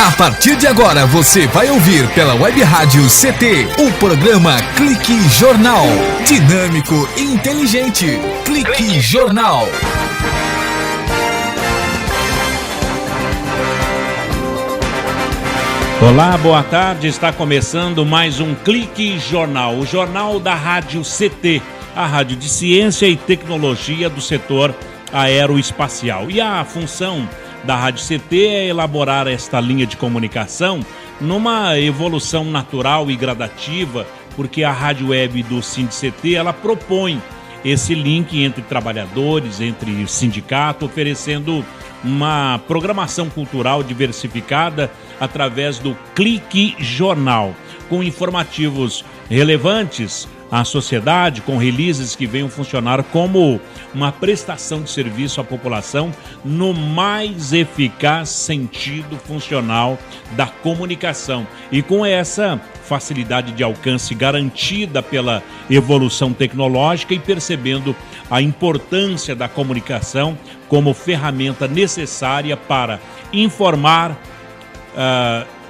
A partir de agora você vai ouvir pela Web Rádio CT o programa Clique Jornal. Dinâmico e inteligente. Clique Jornal. Olá, boa tarde. Está começando mais um Clique Jornal, o jornal da Rádio CT, a rádio de ciência e tecnologia do setor aeroespacial. E a função da Rádio CT é elaborar esta linha de comunicação numa evolução natural e gradativa, porque a rádio web do SINDCT, ela propõe esse link entre trabalhadores, entre o sindicato, oferecendo uma programação cultural diversificada através do Clique Jornal, com informativos relevantes à sociedade, com releases que venham funcionar como uma prestação de serviço à população no mais eficaz sentido funcional da comunicação. E com essa facilidade de alcance garantida pela evolução tecnológica e percebendo a importância da comunicação como ferramenta necessária para informar,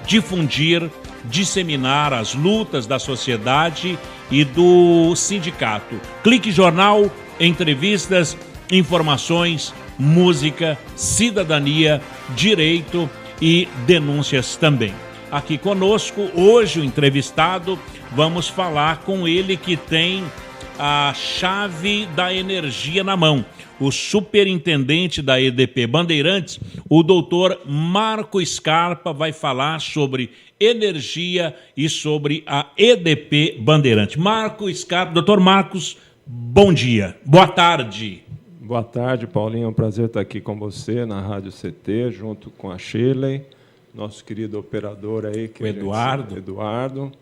difundir, disseminar as lutas da sociedade e do sindicato. Clique Jornal, entrevistas, informações, música, cidadania, direito e denúncias também. Aqui conosco, hoje o entrevistado, vamos falar com ele que tem a chave da energia na mão. O superintendente da EDP Bandeirantes, o doutor Marco Scarpa, vai falar sobre energia e sobre a EDP Bandeirantes. Marco Scarpa, doutor Marcos, bom dia, boa tarde. Boa tarde, Paulinho, é um prazer estar aqui com você na Rádio CT, junto com a Shirley, nosso querido operador aí, que o Eduardo.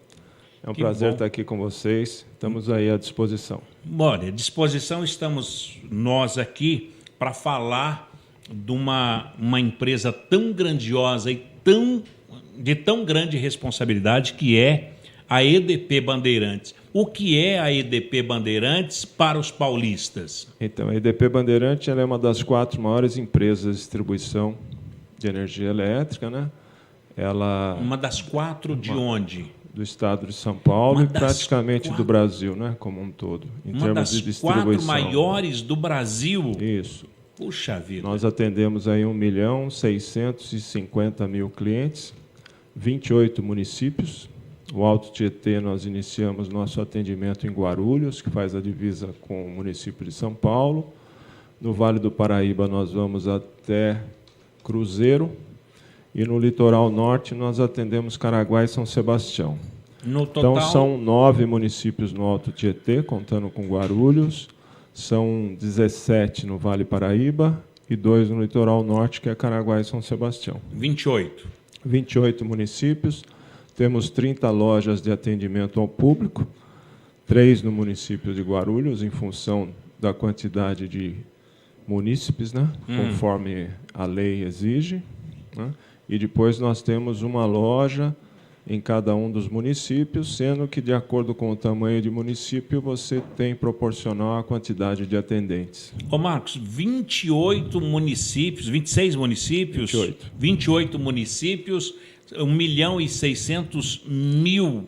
É um prazer estar aqui com vocês, estamos aí à disposição. Olha, à disposição estamos nós aqui para falar de uma empresa tão grandiosa e de tão grande responsabilidade que é a EDP Bandeirantes. O que é a EDP Bandeirantes para os paulistas? Então, a EDP Bandeirantes ela é uma das 4 maiores empresas de distribuição de energia elétrica, né? Uma das 4 de onde? Do estado de São Paulo e praticamente do Brasil, né, como um todo, em termos de distribuição. Uma das 4 maiores do Brasil? Isso. Puxa vida. Nós atendemos aí 1.650.000 clientes, 28 municípios. O Alto Tietê, nós iniciamos nosso atendimento em Guarulhos, que faz a divisa com o município de São Paulo. No Vale do Paraíba, nós vamos até Cruzeiro. E no litoral norte, nós atendemos Caraguá e São Sebastião. No total... Então, são 9 municípios no Alto Tietê, contando com Guarulhos. São 17 no Vale Paraíba e 2 no litoral norte, que é Caraguá e São Sebastião. 28. 28 municípios. Temos 30 lojas de atendimento ao público, 3 no município de Guarulhos, em função da quantidade de munícipes, né? Conforme a lei exige, né? E depois nós temos uma loja em cada um dos municípios, sendo que, de acordo com o tamanho de município, você tem proporcional à quantidade de atendentes. Ô Marcos, 28 municípios, 26 municípios? 28 municípios, 1.600.000...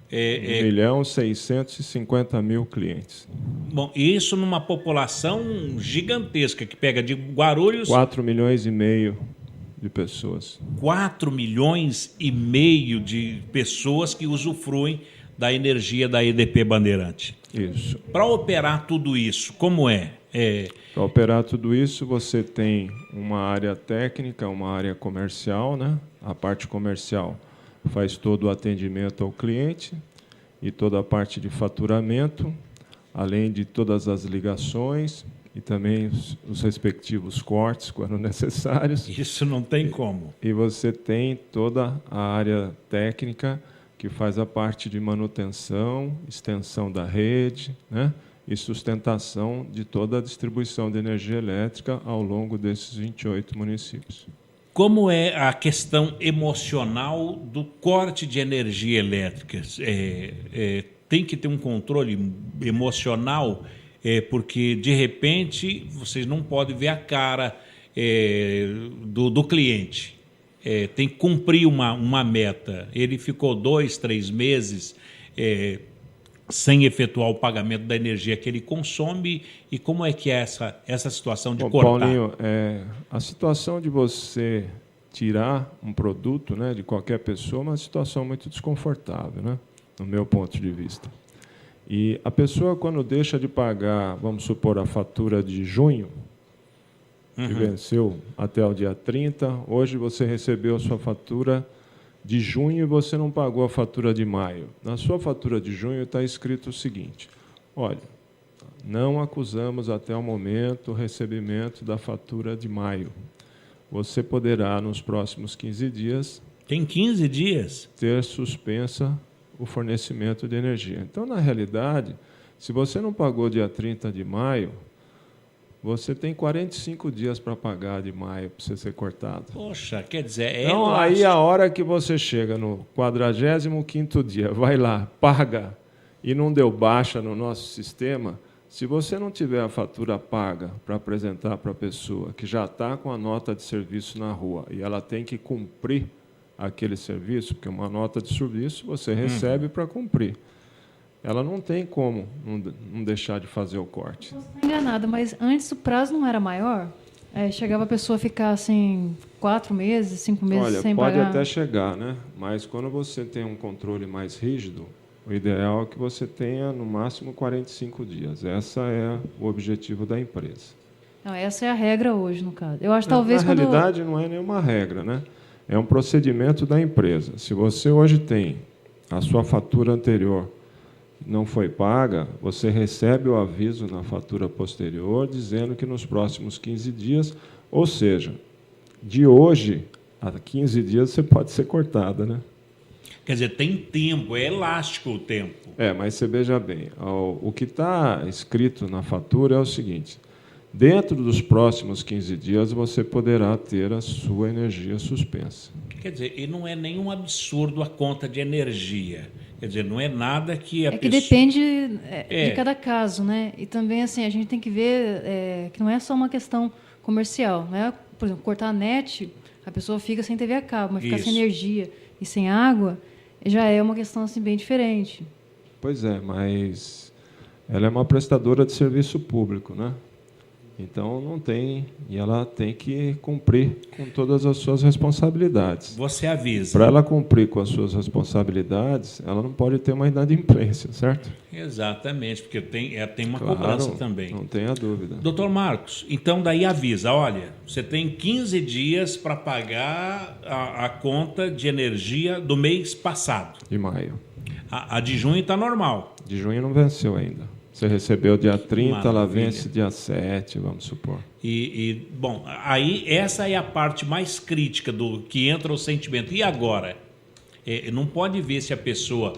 1.650.000 clientes. Bom, isso numa população gigantesca, que pega de Guarulhos... 4,5 milhões de pessoas. 4,5 milhões de pessoas que usufruem da energia da EDP Bandeirante. Isso. Para operar tudo isso, como é? Para operar tudo isso, você tem uma área técnica, uma área comercial, né? A parte comercial faz todo o atendimento ao cliente e toda a parte de faturamento, além de todas as ligações e também os respectivos cortes, quando necessários. Isso não tem como. E você tem toda a área técnica, que faz a parte de manutenção, extensão da rede, né? E sustentação de toda a distribuição de energia elétrica ao longo desses 28 municípios. Como é a questão emocional do corte de energia elétrica? Tem que ter um controle emocional, porque, de repente, vocês não podem ver a cara do cliente. tem que cumprir uma meta. Ele ficou 2, 3 meses sem efetuar o pagamento da energia que ele consome. E como é que é essa situação de cortar? Paulinho, a situação de você tirar um produto, né, de qualquer pessoa é uma situação muito desconfortável, né, no meu ponto de vista. E a pessoa, quando deixa de pagar, vamos supor, a fatura de junho, que venceu até o dia 30, hoje você recebeu a sua fatura de junho e você não pagou a fatura de maio. Na sua fatura de junho está escrito o seguinte: olha, não acusamos até o momento o recebimento da fatura de maio. Você poderá, nos próximos 15 dias... Tem 15 dias? ...ter suspensa o fornecimento de energia. Então, na realidade, se você não pagou dia 30 de maio, você tem 45 dias para pagar de maio para você ser cortado. Poxa, quer dizer... Então, aí a hora que você chega no 45º dia, vai lá, paga, e não deu baixa no nosso sistema, se você não tiver a fatura paga para apresentar para a pessoa que já está com a nota de serviço na rua e ela tem que cumprir aquele serviço, porque uma nota de serviço você recebe para cumprir. Ela não tem como não deixar de fazer o corte. Não estou enganada, mas antes o prazo não era maior? Chegava a pessoa a ficar assim 4 meses, 5 meses sem pagar? Olha, pode até chegar, né? Mas quando você tem um controle mais rígido, o ideal é que você tenha no máximo 45 dias. Esse é o objetivo da empresa. Não, essa é a regra hoje, no caso. Eu acho que talvez na realidade não é nenhuma regra, né? É um procedimento da empresa. Se você hoje tem a sua fatura anterior não foi paga, você recebe o aviso na fatura posterior dizendo que nos próximos 15 dias, ou seja, de hoje a 15 dias você pode ser cortada, né? Quer dizer, tem tempo, é elástico o tempo. Mas você veja bem, o que está escrito na fatura é o seguinte: dentro dos próximos 15 dias você poderá ter a sua energia suspensa. Quer dizer, e não é nenhum absurdo a conta de energia. Quer dizer, não é nada que a pessoa... que depende de cada caso, né? E também, assim, a gente tem que ver que não é só uma questão comercial, né? Por exemplo, cortar a net, a pessoa fica sem TV a cabo, mas ficar sem energia e sem água já é uma questão assim, bem diferente. Pois é, mas ela é uma prestadora de serviço público, né? Então, não tem... E ela tem que cumprir com todas as suas responsabilidades. Você avisa. Para ela cumprir com as suas responsabilidades, ela não pode ter uma inadimplência, certo? Exatamente, porque tem uma cobrança também. Não tenha dúvida. Doutor Marcos, então daí avisa, olha, você tem 15 dias para pagar a conta de energia do mês passado. De maio. A de junho está normal. De junho não venceu ainda. Você recebeu dia 30, Maravilha. Ela vence dia 7, vamos supor. Bom, aí essa é a parte mais crítica do que entra o sentimento. E agora? Não pode ver se a pessoa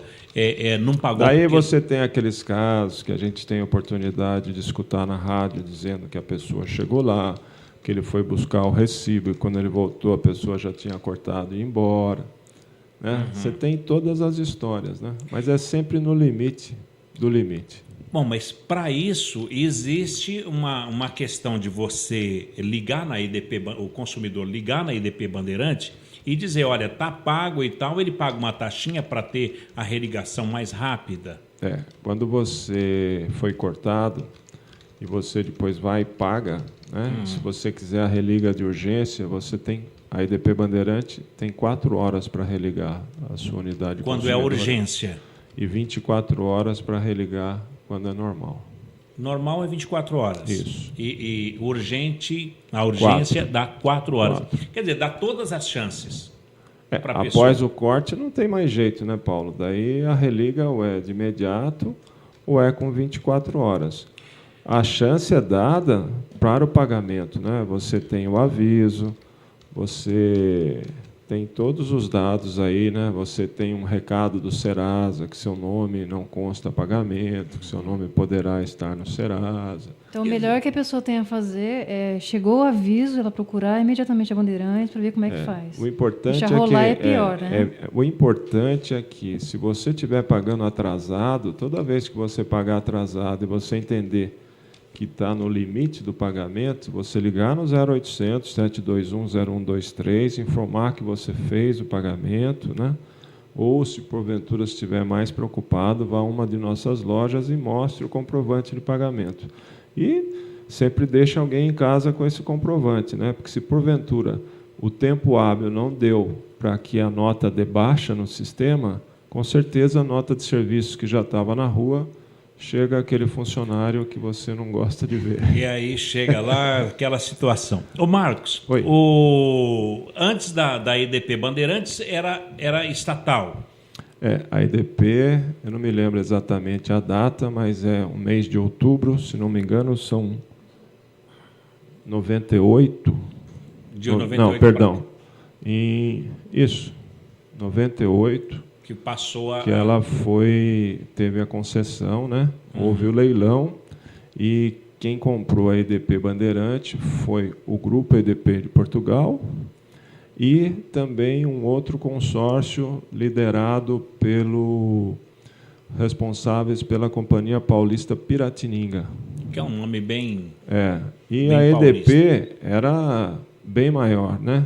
não pagou... Daí você tem aqueles casos que a gente tem oportunidade de escutar na rádio, dizendo que a pessoa chegou lá, que ele foi buscar o recibo e quando ele voltou a pessoa já tinha cortado e ia embora. Né? Você tem todas as histórias, né? Mas é sempre no limite do limite. Bom, mas para isso existe uma questão de você ligar na IDP, o consumidor ligar na IDP Bandeirante e dizer, olha, está pago e tal, ele paga uma taxinha para ter a religação mais rápida. Quando você foi cortado e você depois vai e paga, né? Se você quiser a religa de urgência, você tem... A IDP Bandeirante tem 4 horas para religar a sua unidade. Quando é urgência. E 24 horas para religar quando é normal. Normal é 24 horas. Isso. E urgente, a urgência dá 4 horas. Quer dizer, dá todas as chances para a pessoa. Após o corte não tem mais jeito, né, Paulo? Daí a religa ou é de imediato ou é com 24 horas. A chance é dada para o pagamento, né? Você tem o aviso, você tem todos os dados aí, né? Você tem um recado do Serasa que seu nome não consta pagamento, que seu nome poderá estar no Serasa. Então, o melhor que a pessoa tenha a fazer chegou o aviso, ela procurar imediatamente a Bandeirantes para ver como é que faz. O importante deixar rolar é pior, né? O importante é que, se você estiver pagando atrasado, toda vez que você pagar atrasado e você entender que está no limite do pagamento, você ligar no 0800 721 0123, informar que você fez o pagamento, né? Ou, se porventura estiver mais preocupado, vá a uma de nossas lojas e mostre o comprovante de pagamento. E sempre deixe alguém em casa com esse comprovante, né? Porque se porventura o tempo hábil não deu para que a nota dê baixa no sistema, com certeza a nota de serviço que já estava na rua chega aquele funcionário que você não gosta de ver. E aí chega lá aquela situação. Ô Marcos, Oi. Antes da EDP Bandeirantes era estatal. A EDP, eu não me lembro exatamente a data, mas é o mês de outubro, se não me engano, são 98. De 98 não, perdão. Isso, 98. Que passou a... Que ela teve a concessão, né? Houve o leilão e quem comprou a EDP Bandeirante foi o Grupo EDP de Portugal e também um outro consórcio liderado pelo responsáveis pela Companhia Paulista Piratininga. Que é um nome bem... E bem a EDP paulista. era bem maior, né?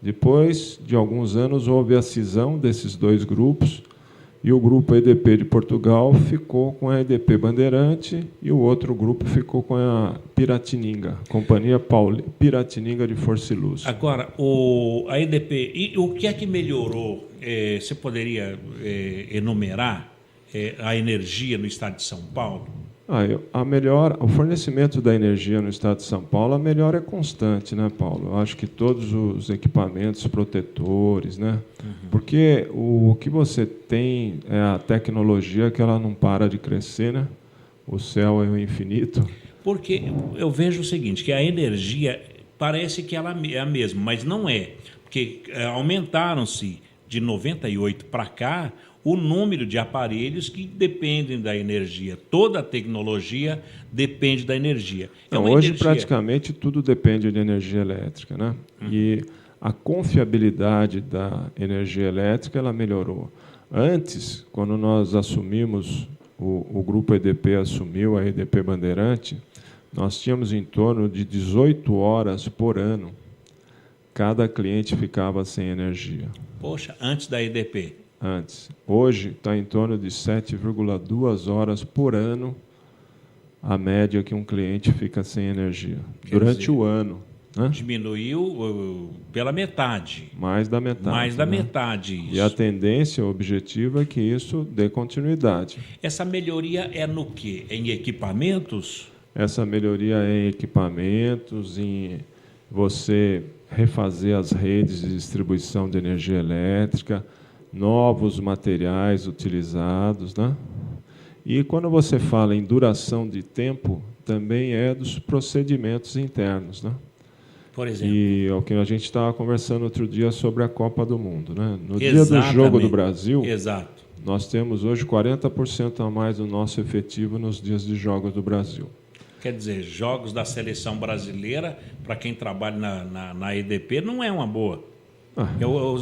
Depois de alguns anos houve a cisão desses dois grupos e o grupo EDP de Portugal ficou com a EDP Bandeirante e o outro grupo ficou com a Piratininga, Companhia Piratininga de Força e Luz. Agora, a EDP, e o que é que melhorou? Você poderia enumerar a energia no estado de São Paulo? O fornecimento da energia no estado de São Paulo, a melhora é constante, né, Paulo? Eu acho que todos os equipamentos protetores, né? Porque o que você tem é a tecnologia que ela não para de crescer, né? O céu é o infinito. Porque eu vejo o seguinte, que a energia parece que ela é a mesma, mas não é. Porque aumentaram-se de 98 para cá o número de aparelhos que dependem da energia. Toda a tecnologia depende da energia. Hoje, praticamente, tudo depende de energia elétrica, né? E a confiabilidade da energia elétrica ela melhorou. Antes, quando nós assumimos, o Grupo EDP assumiu a EDP Bandeirante, nós tínhamos em torno de 18 horas por ano. Cada cliente ficava sem energia. Poxa, antes da EDP? Antes. Hoje está em torno de 7,2 horas por ano a média que um cliente fica sem energia. Durante o ano. Né? Diminuiu pela metade. Mais da metade. Mais da metade. Isso. E a tendência, o objetivo é que isso dê continuidade. Essa melhoria é no quê? Em equipamentos? Essa melhoria é em equipamentos, em você refazer as redes de distribuição de energia elétrica, novos materiais utilizados, né? E quando você fala em duração de tempo, também é dos procedimentos internos, né? Por exemplo. E é o que a gente estava conversando outro dia sobre a Copa do Mundo, né? No dia do Jogo do Brasil, nós temos hoje 40% a mais do nosso efetivo nos dias de Jogos do Brasil. Quer dizer, jogos da seleção brasileira, para quem trabalha na EDP, não é uma boa.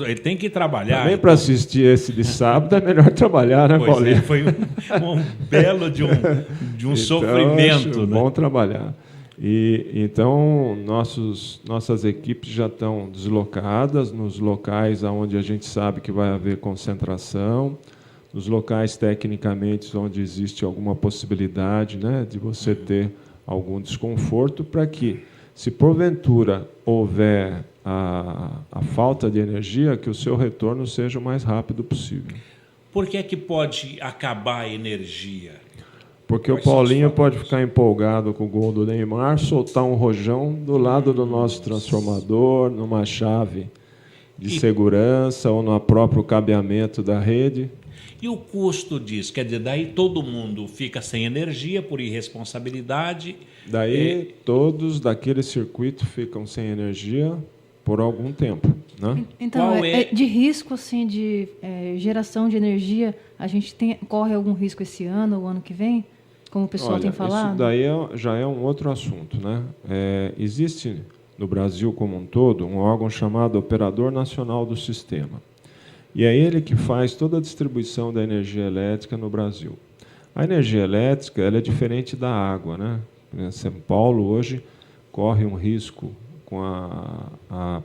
Ele tem que trabalhar. Também para assistir esse de sábado é melhor trabalhar, né, Paulinho? Foi um belo de um sofrimento. Bom trabalhar. E então nossas equipes já estão deslocadas nos locais onde a gente sabe que vai haver concentração, nos locais tecnicamente onde existe alguma possibilidade, né, de você ter algum desconforto, para que, se porventura houver a falta de energia, que o seu retorno seja o mais rápido possível. Por que é que pode acabar a energia? Porque o Paulinho pode ficar empolgado com o gol do Neymar, soltar um rojão do lado do nosso transformador, numa chave de segurança ou no próprio cabeamento da rede. E o custo disso? Quer dizer, daí todo mundo fica sem energia por irresponsabilidade. Daí todos daquele circuito ficam sem energia por algum tempo, né? Então, de risco assim, de geração de energia, a gente corre algum risco esse ano ou ano que vem? Como o pessoal tem falado? Isso daí já é um outro assunto, né? Existe no Brasil como um todo um órgão chamado Operador Nacional do Sistema. E é ele que faz toda a distribuição da energia elétrica no Brasil. A energia elétrica ela é diferente da água, né? São Paulo hoje corre um risco com a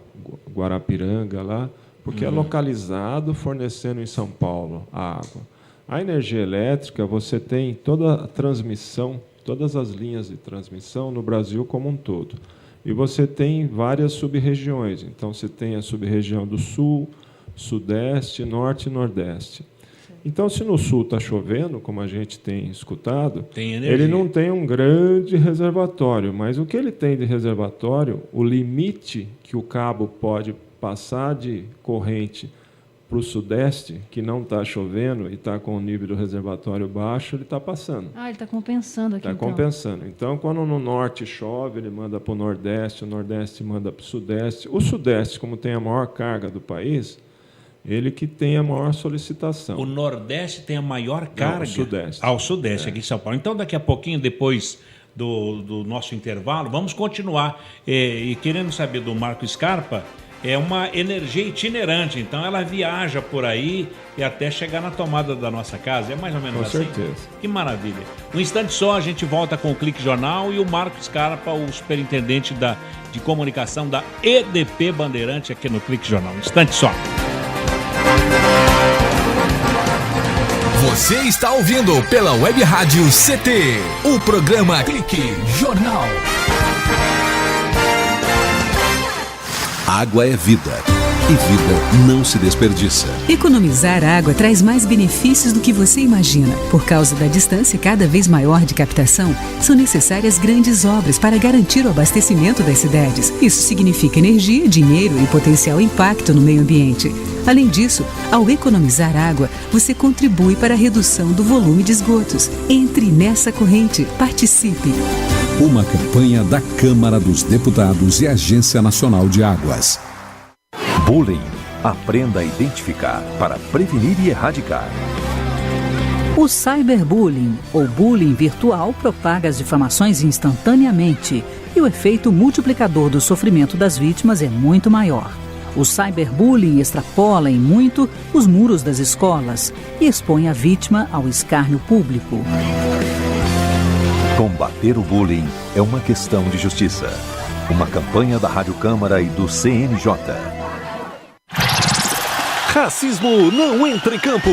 Guarapiranga lá, porque é localizado fornecendo em São Paulo a água. A energia elétrica, você tem toda a transmissão, todas as linhas de transmissão no Brasil como um todo. E você tem várias sub-regiões. Então, você tem a sub-região do Sul, Sudeste, Norte e Nordeste. Então, se no Sul está chovendo, como a gente tem escutado, ele não tem um grande reservatório, mas o que ele tem de reservatório, o limite que o cabo pode passar de corrente para o Sudeste, que não está chovendo e está com o nível do reservatório baixo, ele está passando. Ele está compensando aqui, Está compensando. Então, quando no Norte chove, ele manda para o Nordeste manda para o Sudeste. O Sudeste, como tem a maior carga do país, ele que tem a maior solicitação. O Nordeste tem a maior carga? Não, o Sudeste. O Sudeste, aqui em São Paulo. Então, daqui a pouquinho, depois do nosso intervalo, vamos continuar. E querendo saber do Marco Scarpa, é uma energia itinerante, então ela viaja por aí e até chegar na tomada da nossa casa. É mais ou menos assim? Com certeza. Que maravilha. Um instante só, a gente volta com o Clique Jornal e o Marco Scarpa, o superintendente de comunicação da EDP Bandeirante, aqui no Clique Jornal. Um instante só. Você está ouvindo pela Web Rádio CT, o programa Clique Jornal. Água é vida. E vida não se desperdiça. Economizar água traz mais benefícios do que você imagina. Por causa da distância cada vez maior de captação, são necessárias grandes obras para garantir o abastecimento das cidades. Isso significa energia, dinheiro e potencial impacto no meio ambiente. Além disso, ao economizar água, você contribui para a redução do volume de esgotos. Entre nessa corrente. Participe. Uma campanha da Câmara dos Deputados e Agência Nacional de Águas. Bullying. Aprenda a identificar para prevenir e erradicar. O cyberbullying, ou bullying virtual, propaga as difamações instantaneamente e o efeito multiplicador do sofrimento das vítimas é muito maior. O cyberbullying extrapola em muito os muros das escolas e expõe a vítima ao escárnio público. Combater o bullying é uma questão de justiça. Uma campanha da Rádio Câmara e do CNJ. Racismo não entra em campo.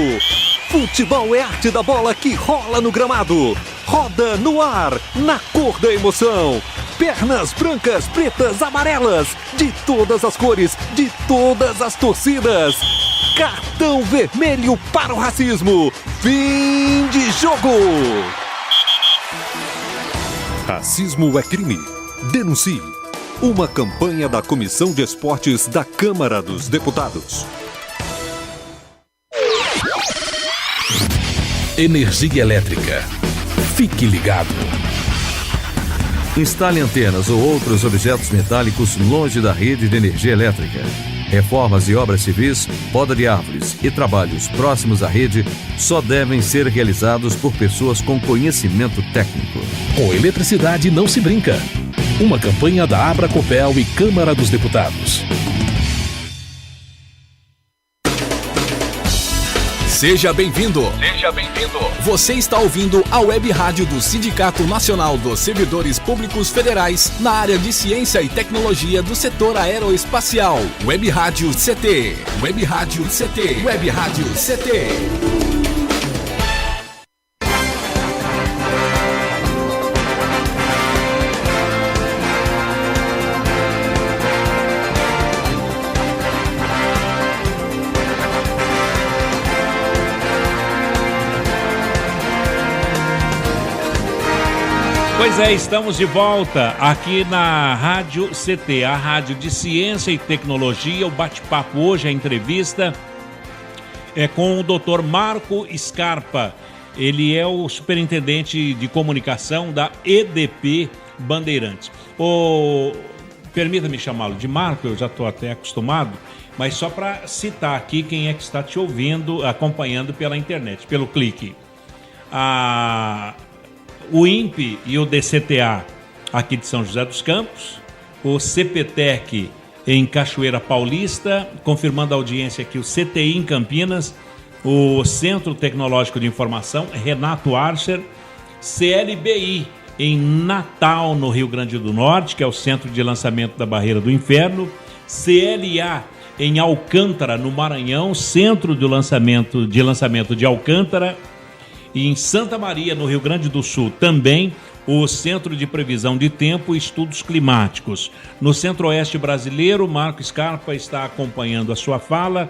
Futebol é arte da bola que rola no gramado. Roda no ar, na cor da emoção. Pernas brancas, pretas, amarelas. De todas as cores, de todas as torcidas. Cartão vermelho para o racismo. Fim de jogo. Racismo é crime. Denuncie. Uma campanha da Comissão de Esportes da Câmara dos Deputados. Energia elétrica. Fique ligado. Instale antenas ou outros objetos metálicos longe da rede de energia elétrica. Reformas e obras civis, poda de árvores e trabalhos próximos à rede só devem ser realizados por pessoas com conhecimento técnico. Com eletricidade não se brinca. Uma campanha da Abracopel e Câmara dos Deputados. Seja bem-vindo. Seja bem-vindo. Você está ouvindo a Web Rádio do Sindicato Nacional dos Servidores Públicos Federais na área de Ciência e Tecnologia do setor aeroespacial. Web Rádio CT. Web Rádio CT. Web Rádio CT. Pois é, estamos de volta aqui na Rádio CT, a Rádio de Ciência e Tecnologia. O bate-papo hoje, a entrevista é com o Dr. Marco Scarpa. Ele é o superintendente de comunicação da EDP Bandeirantes. Permita-me chamá-lo de Marco, eu já estou até acostumado, mas só para citar aqui quem é que está te ouvindo, acompanhando pela internet, pelo Clique. O INPE e o DCTA aqui de São José dos Campos, o CPTEC em Cachoeira Paulista, confirmando a audiência aqui, o CTI em Campinas, o Centro Tecnológico de Informação, Renato Archer, CLBI em Natal, no Rio Grande do Norte, que é o centro de lançamento da Barreira do Inferno. CLA em Alcântara, no Maranhão, centro de lançamento de Alcântara. E em Santa Maria, no Rio Grande do Sul, também o Centro de Previsão de Tempo e Estudos Climáticos. No Centro-Oeste brasileiro, Marco Scarpa está acompanhando a sua fala.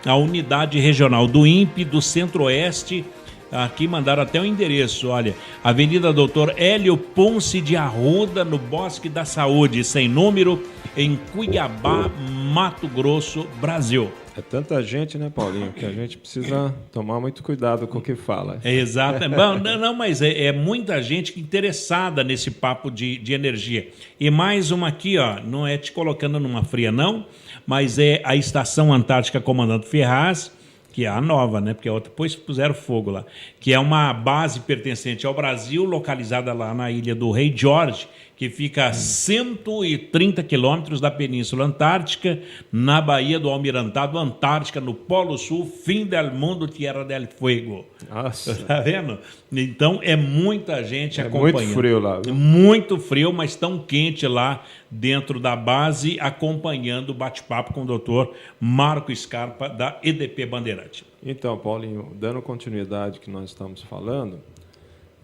A unidade regional do INPE do Centro-Oeste, aqui mandaram até o endereço, olha, Avenida Doutor Hélio Ponce de Arruda, no Bosque da Saúde, sem número, em Cuiabá, Mato Grosso, Brasil. É tanta gente, né, Paulinho, que a gente precisa tomar muito cuidado com o que fala. É exato. Não, mas é muita gente interessada nesse papo de energia. E mais uma aqui, ó, não é te colocando numa fria, não, mas é a Estação Antártica Comandante Ferraz, que é a nova, né? Porque a outra depois puseram fogo lá, que é uma base pertencente ao Brasil, localizada lá na ilha do Rei Jorge, que fica a 130 quilômetros da Península Antártica, na Baía do Almirantado Antártica, no Polo Sul, fim del mundo, Tierra del Fuego. Nossa. Tá vendo? Então é muita gente acompanhando. Muito frio lá, viu? Muito frio, mas tão quente lá dentro da base, acompanhando o bate-papo com o doutor Marco Scarpa, da EDP Bandeirante. Então, Paulinho, dando continuidade que nós estamos falando,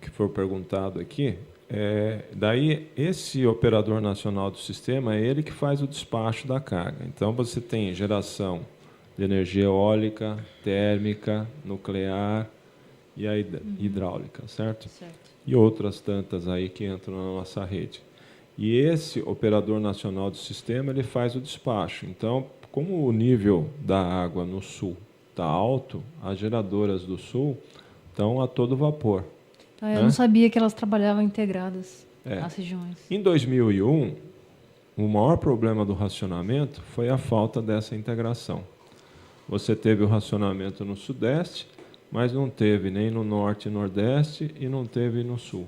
que foi perguntado aqui, daí esse operador nacional do sistema é ele que faz o despacho da carga. Então você tem geração de energia eólica, térmica, nuclear e a hidráulica, certo? E outras tantas aí que entram na nossa rede. E esse operador nacional do sistema ele faz o despacho. Então, como o nível da água no sul está alto, as geradoras do sul estão a todo vapor. Eu não sabia que elas trabalhavam integradas às regiões. Em 2001, o maior problema do racionamento foi a falta dessa integração. Você teve o racionamento no Sudeste, mas não teve nem no Norte e Nordeste e não teve no Sul.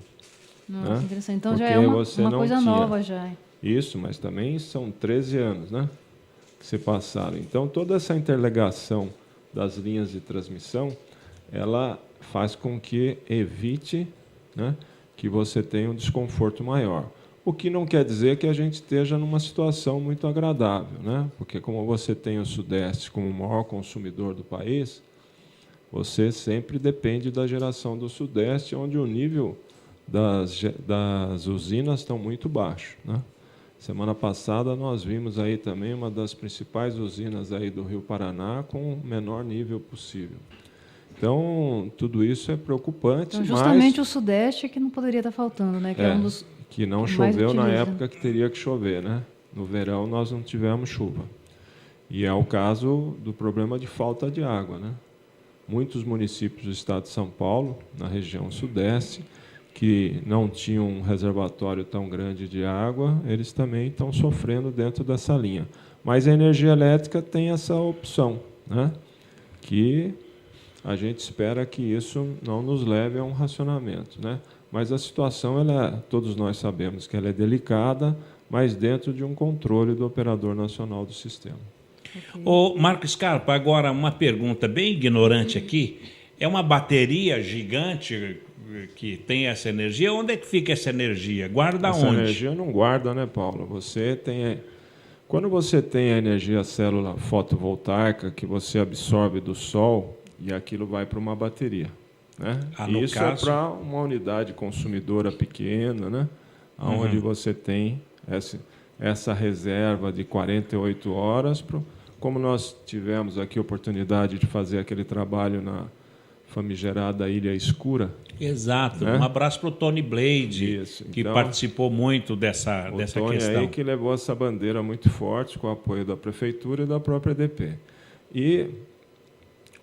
Nossa, interessante. Então já é uma coisa nova já. Isso, mas também são 13 anos, né, que se passaram. Então, toda essa interligação das linhas de transmissão, ela faz com que evite, né, que você tenha um desconforto maior. O que não quer dizer que a gente esteja numa situação muito agradável, né? Porque como você tem o Sudeste como o maior consumidor do país, você sempre depende da geração do Sudeste, onde o nível das usinas estão muito baixo, né? Semana passada nós vimos aí também uma das principais usinas aí do Rio Paraná com o menor nível possível. Então, tudo isso é preocupante. Então, justamente o Sudeste é que não poderia estar faltando, né? Que é um dos que não choveu na época que teria que chover, né? No verão nós não tivemos chuva. E é o caso do problema de falta de água, né? Muitos municípios do estado de São Paulo, na região Sudeste, que não tinham um reservatório tão grande de água, eles também estão sofrendo dentro dessa linha. Mas a energia elétrica tem essa opção, né? Que a gente espera que isso não nos leve a um racionamento, né? Mas a situação, todos nós sabemos que ela é delicada, mas dentro de um controle do operador nacional do sistema. Ô, Marco Scarpa, agora uma pergunta bem ignorante aqui. É uma bateria gigante que tem essa energia? Onde é que fica essa energia? Guarda onde? Essa energia não guarda, né, Paulo? Quando você tem a energia célula fotovoltaica que você absorve do sol, e aquilo vai para uma bateria, né? Isso é para uma unidade consumidora pequena, né? Onde você tem essa reserva de 48 horas. Como nós tivemos aqui a oportunidade de fazer aquele trabalho na famigerada Ilha Escura. Exato. Né? Um abraço para o Tony Blade, que participou muito dessa Tony questão. Aí que levou essa bandeira muito forte com o apoio da Prefeitura e da própria EDP. E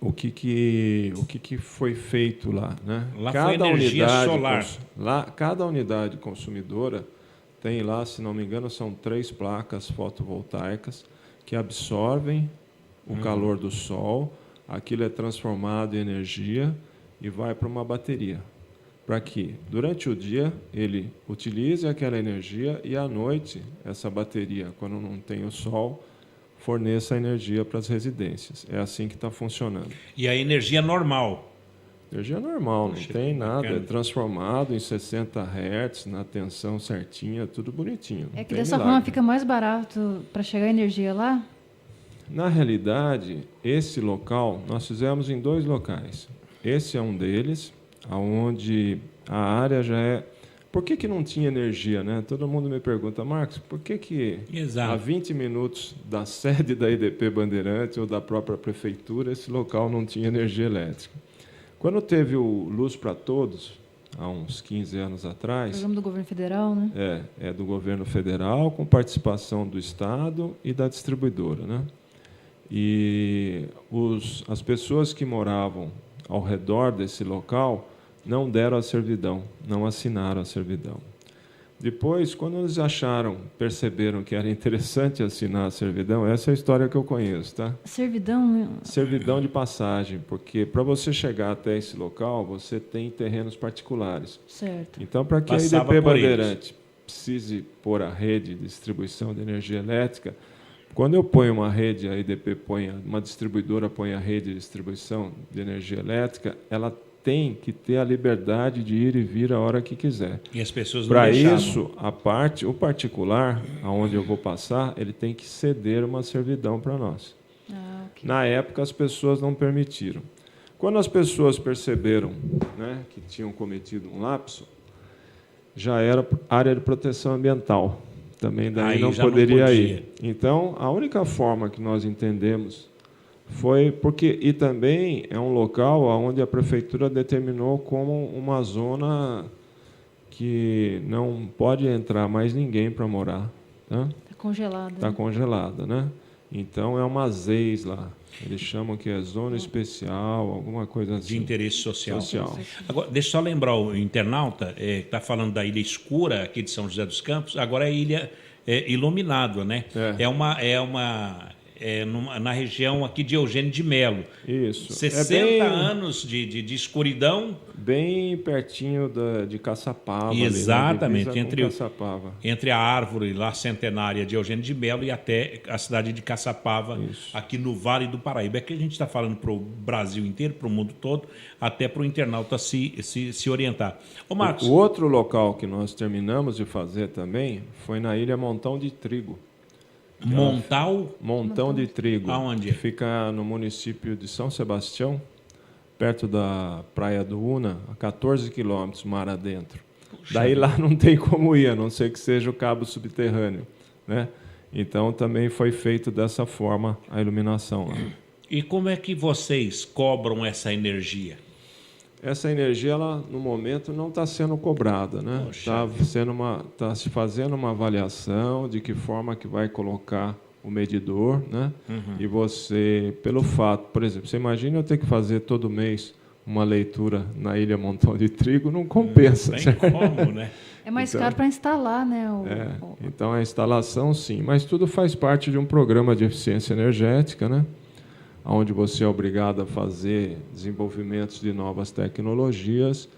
o que foi feito lá, né? Lá foi energia solar. Cada unidade consumidora tem lá, se não me engano, são 3 placas fotovoltaicas que absorvem o calor do sol, aquilo é transformado em energia e vai para uma bateria, para que, durante o dia, ele utilize aquela energia e, à noite, essa bateria, quando não tem o sol, forneça energia para as residências. É assim que está funcionando. E a energia normal? Energia normal, não tem nada. Bacana. É transformado em 60 Hz, na tensão certinha, tudo bonitinho. É que dessa forma fica mais barato para chegar a energia lá? Na realidade, esse local, nós fizemos em 2 locais. Esse é um deles, onde a área já é... Por que não tinha energia, né? Todo mundo me pergunta, Marcos, por que a 20 minutos da sede da IDP Bandeirantes ou da própria prefeitura, esse local não tinha energia elétrica? Quando teve o Luz para Todos, há uns 15 anos atrás... Programa do governo federal, né? É do governo federal, com participação do Estado e da distribuidora, né? E as pessoas que moravam ao redor desse local não deram a servidão, não assinaram a servidão. Depois, quando eles perceberam que era interessante assinar a servidão, essa é a história que eu conheço, tá? Servidão? Servidão de passagem, porque para você chegar até esse local, você tem terrenos particulares. Certo. Então, para que a IDP Bandeirante precise pôr a rede de distribuição de energia elétrica, quando eu ponho uma rede, a IDP uma distribuidora põe a rede de distribuição de energia elétrica, ela tem que ter a liberdade de ir e vir a hora que quiser. E as pessoas não Para deixavam. isso, o particular, aonde eu vou passar, ele tem que ceder uma servidão para nós. Okay. Na época, as pessoas não permitiram. Quando as pessoas perceberam, né, que tinham cometido um lapso, já era área de proteção ambiental. Também daí não poderia ir. Então, a única forma que nós entendemos foi porque... E também é um local onde a prefeitura determinou como uma zona que não pode entrar mais ninguém para morar. Está congelada. Está congelada, né? Então, é uma ZEIS lá. Eles chamam que é zona especial, alguma coisa assim. De interesse social. Agora, deixa eu só lembrar o internauta, que está falando da Ilha Escura, aqui de São José dos Campos, agora é Ilha Iluminado, né? Na região aqui de Eugênio de Melo. Isso. 60 anos de escuridão. Bem pertinho de Caçapava. Exatamente. Ali, Caçapava. Entre a árvore lá centenária de Eugênio de Melo e até a cidade de Caçapava, aqui no Vale do Paraíba. É que a gente está falando para o Brasil inteiro, para o mundo todo, até para o internauta se orientar. Ô, Marcos. O outro local que nós terminamos de fazer também foi na Ilha Montão de Trigo. Montão de Trigo. Aonde? Que fica no município de São Sebastião, perto da Praia do Una, a 14 quilômetros, mar adentro. Daí lá não tem como ir, a não ser que seja o cabo subterrâneo, né? Então, também foi feito dessa forma a iluminação lá. E como é que vocês cobram essa energia? Essa energia, ela, no momento, não está sendo cobrada, né? Está se fazendo uma avaliação de que forma que vai colocar o medidor, né? E você, pelo fato, por exemplo, você imagina eu ter que fazer todo mês uma leitura na Ilha Montão de Trigo, não compensa. Não tem como, né? É mais caro para instalar, né? Então, a instalação, sim, mas tudo faz parte de um programa de eficiência energética, né? Onde você é obrigado a fazer desenvolvimentos de novas tecnologias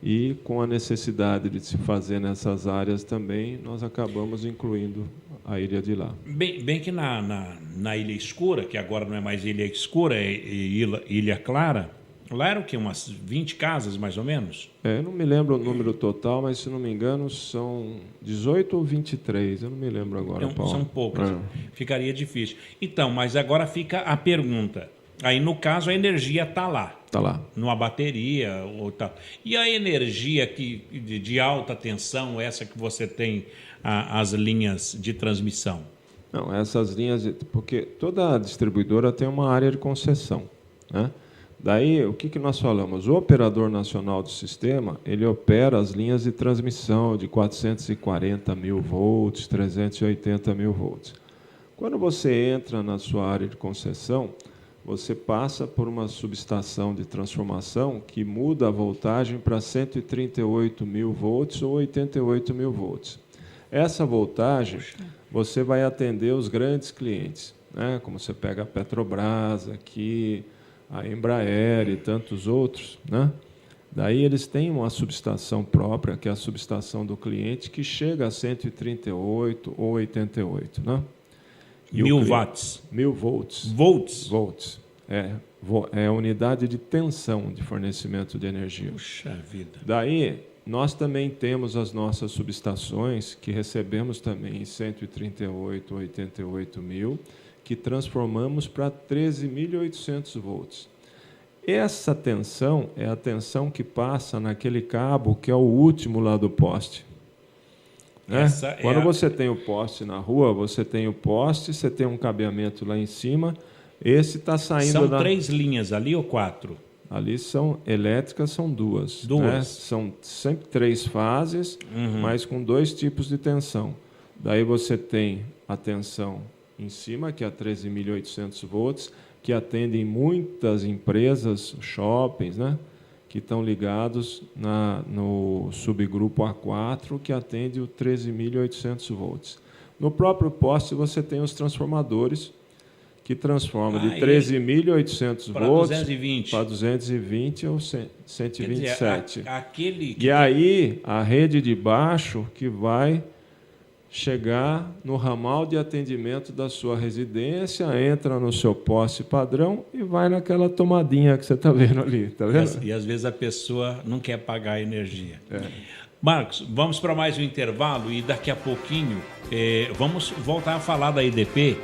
e, com a necessidade de se fazer nessas áreas também, nós acabamos incluindo a ilha de lá. Bem que na Ilha Escura, que agora não é mais Ilha Escura, é Ilha Clara, lá eram o quê? Umas 20 casas, mais ou menos? Eu não me lembro o número total, mas, se não me engano, são 18 ou 23, eu não me lembro agora, Paulo. São poucas, ficaria difícil. Então, mas agora fica a pergunta. Aí, no caso, a energia está lá. Está lá. Numa bateria ou tal. E a energia de alta tensão, essa que você tem, as linhas de transmissão? Não, essas linhas... Porque toda distribuidora tem uma área de concessão, né? Daí, o que nós falamos? O operador nacional do sistema, ele opera as linhas de transmissão de 440 mil volts, 380 mil volts. Quando você entra na sua área de concessão, você passa por uma subestação de transformação que muda a voltagem para 138 mil volts ou 88 mil volts. Essa voltagem, você vai atender os grandes clientes, né? Como você pega a Petrobras aqui, a Embraer e tantos outros, né? Daí eles têm uma subestação própria, que é a subestação do cliente, que chega a 138 ou 88, né? E 1000 watts. 1000 volts. Volts? Volts. É a unidade de tensão de fornecimento de energia. Puxa vida. Daí, nós também temos as nossas subestações, que recebemos também em 138, 88 mil, que transformamos para 13.800 volts. Essa tensão é a tensão que passa naquele cabo que é o último lá do poste. Né? Quando você tem o poste na rua, você tem o poste, você tem um cabeamento lá em cima, esse está saindo... São 3 linhas ali ou 4? Ali são elétricas, são duas. Né? São sempre 3 fases, mas com 2 tipos de tensão. Daí você tem a tensão em cima, que é a 13.800 volts, que atendem muitas empresas, shoppings, né? Que estão ligados no subgrupo A4, que atende o 13.800 volts. No próprio poste, você tem os transformadores, que transformam de 13.800 volts para 220 ou 127. E aí, a rede de baixo que vai chegar no ramal de atendimento da sua residência, entra no seu poste padrão e vai naquela tomadinha que você está vendo ali. Tá vendo? E às vezes a pessoa não quer pagar a energia. Marcos, vamos para mais um intervalo e daqui a pouquinho vamos voltar a falar da EDP,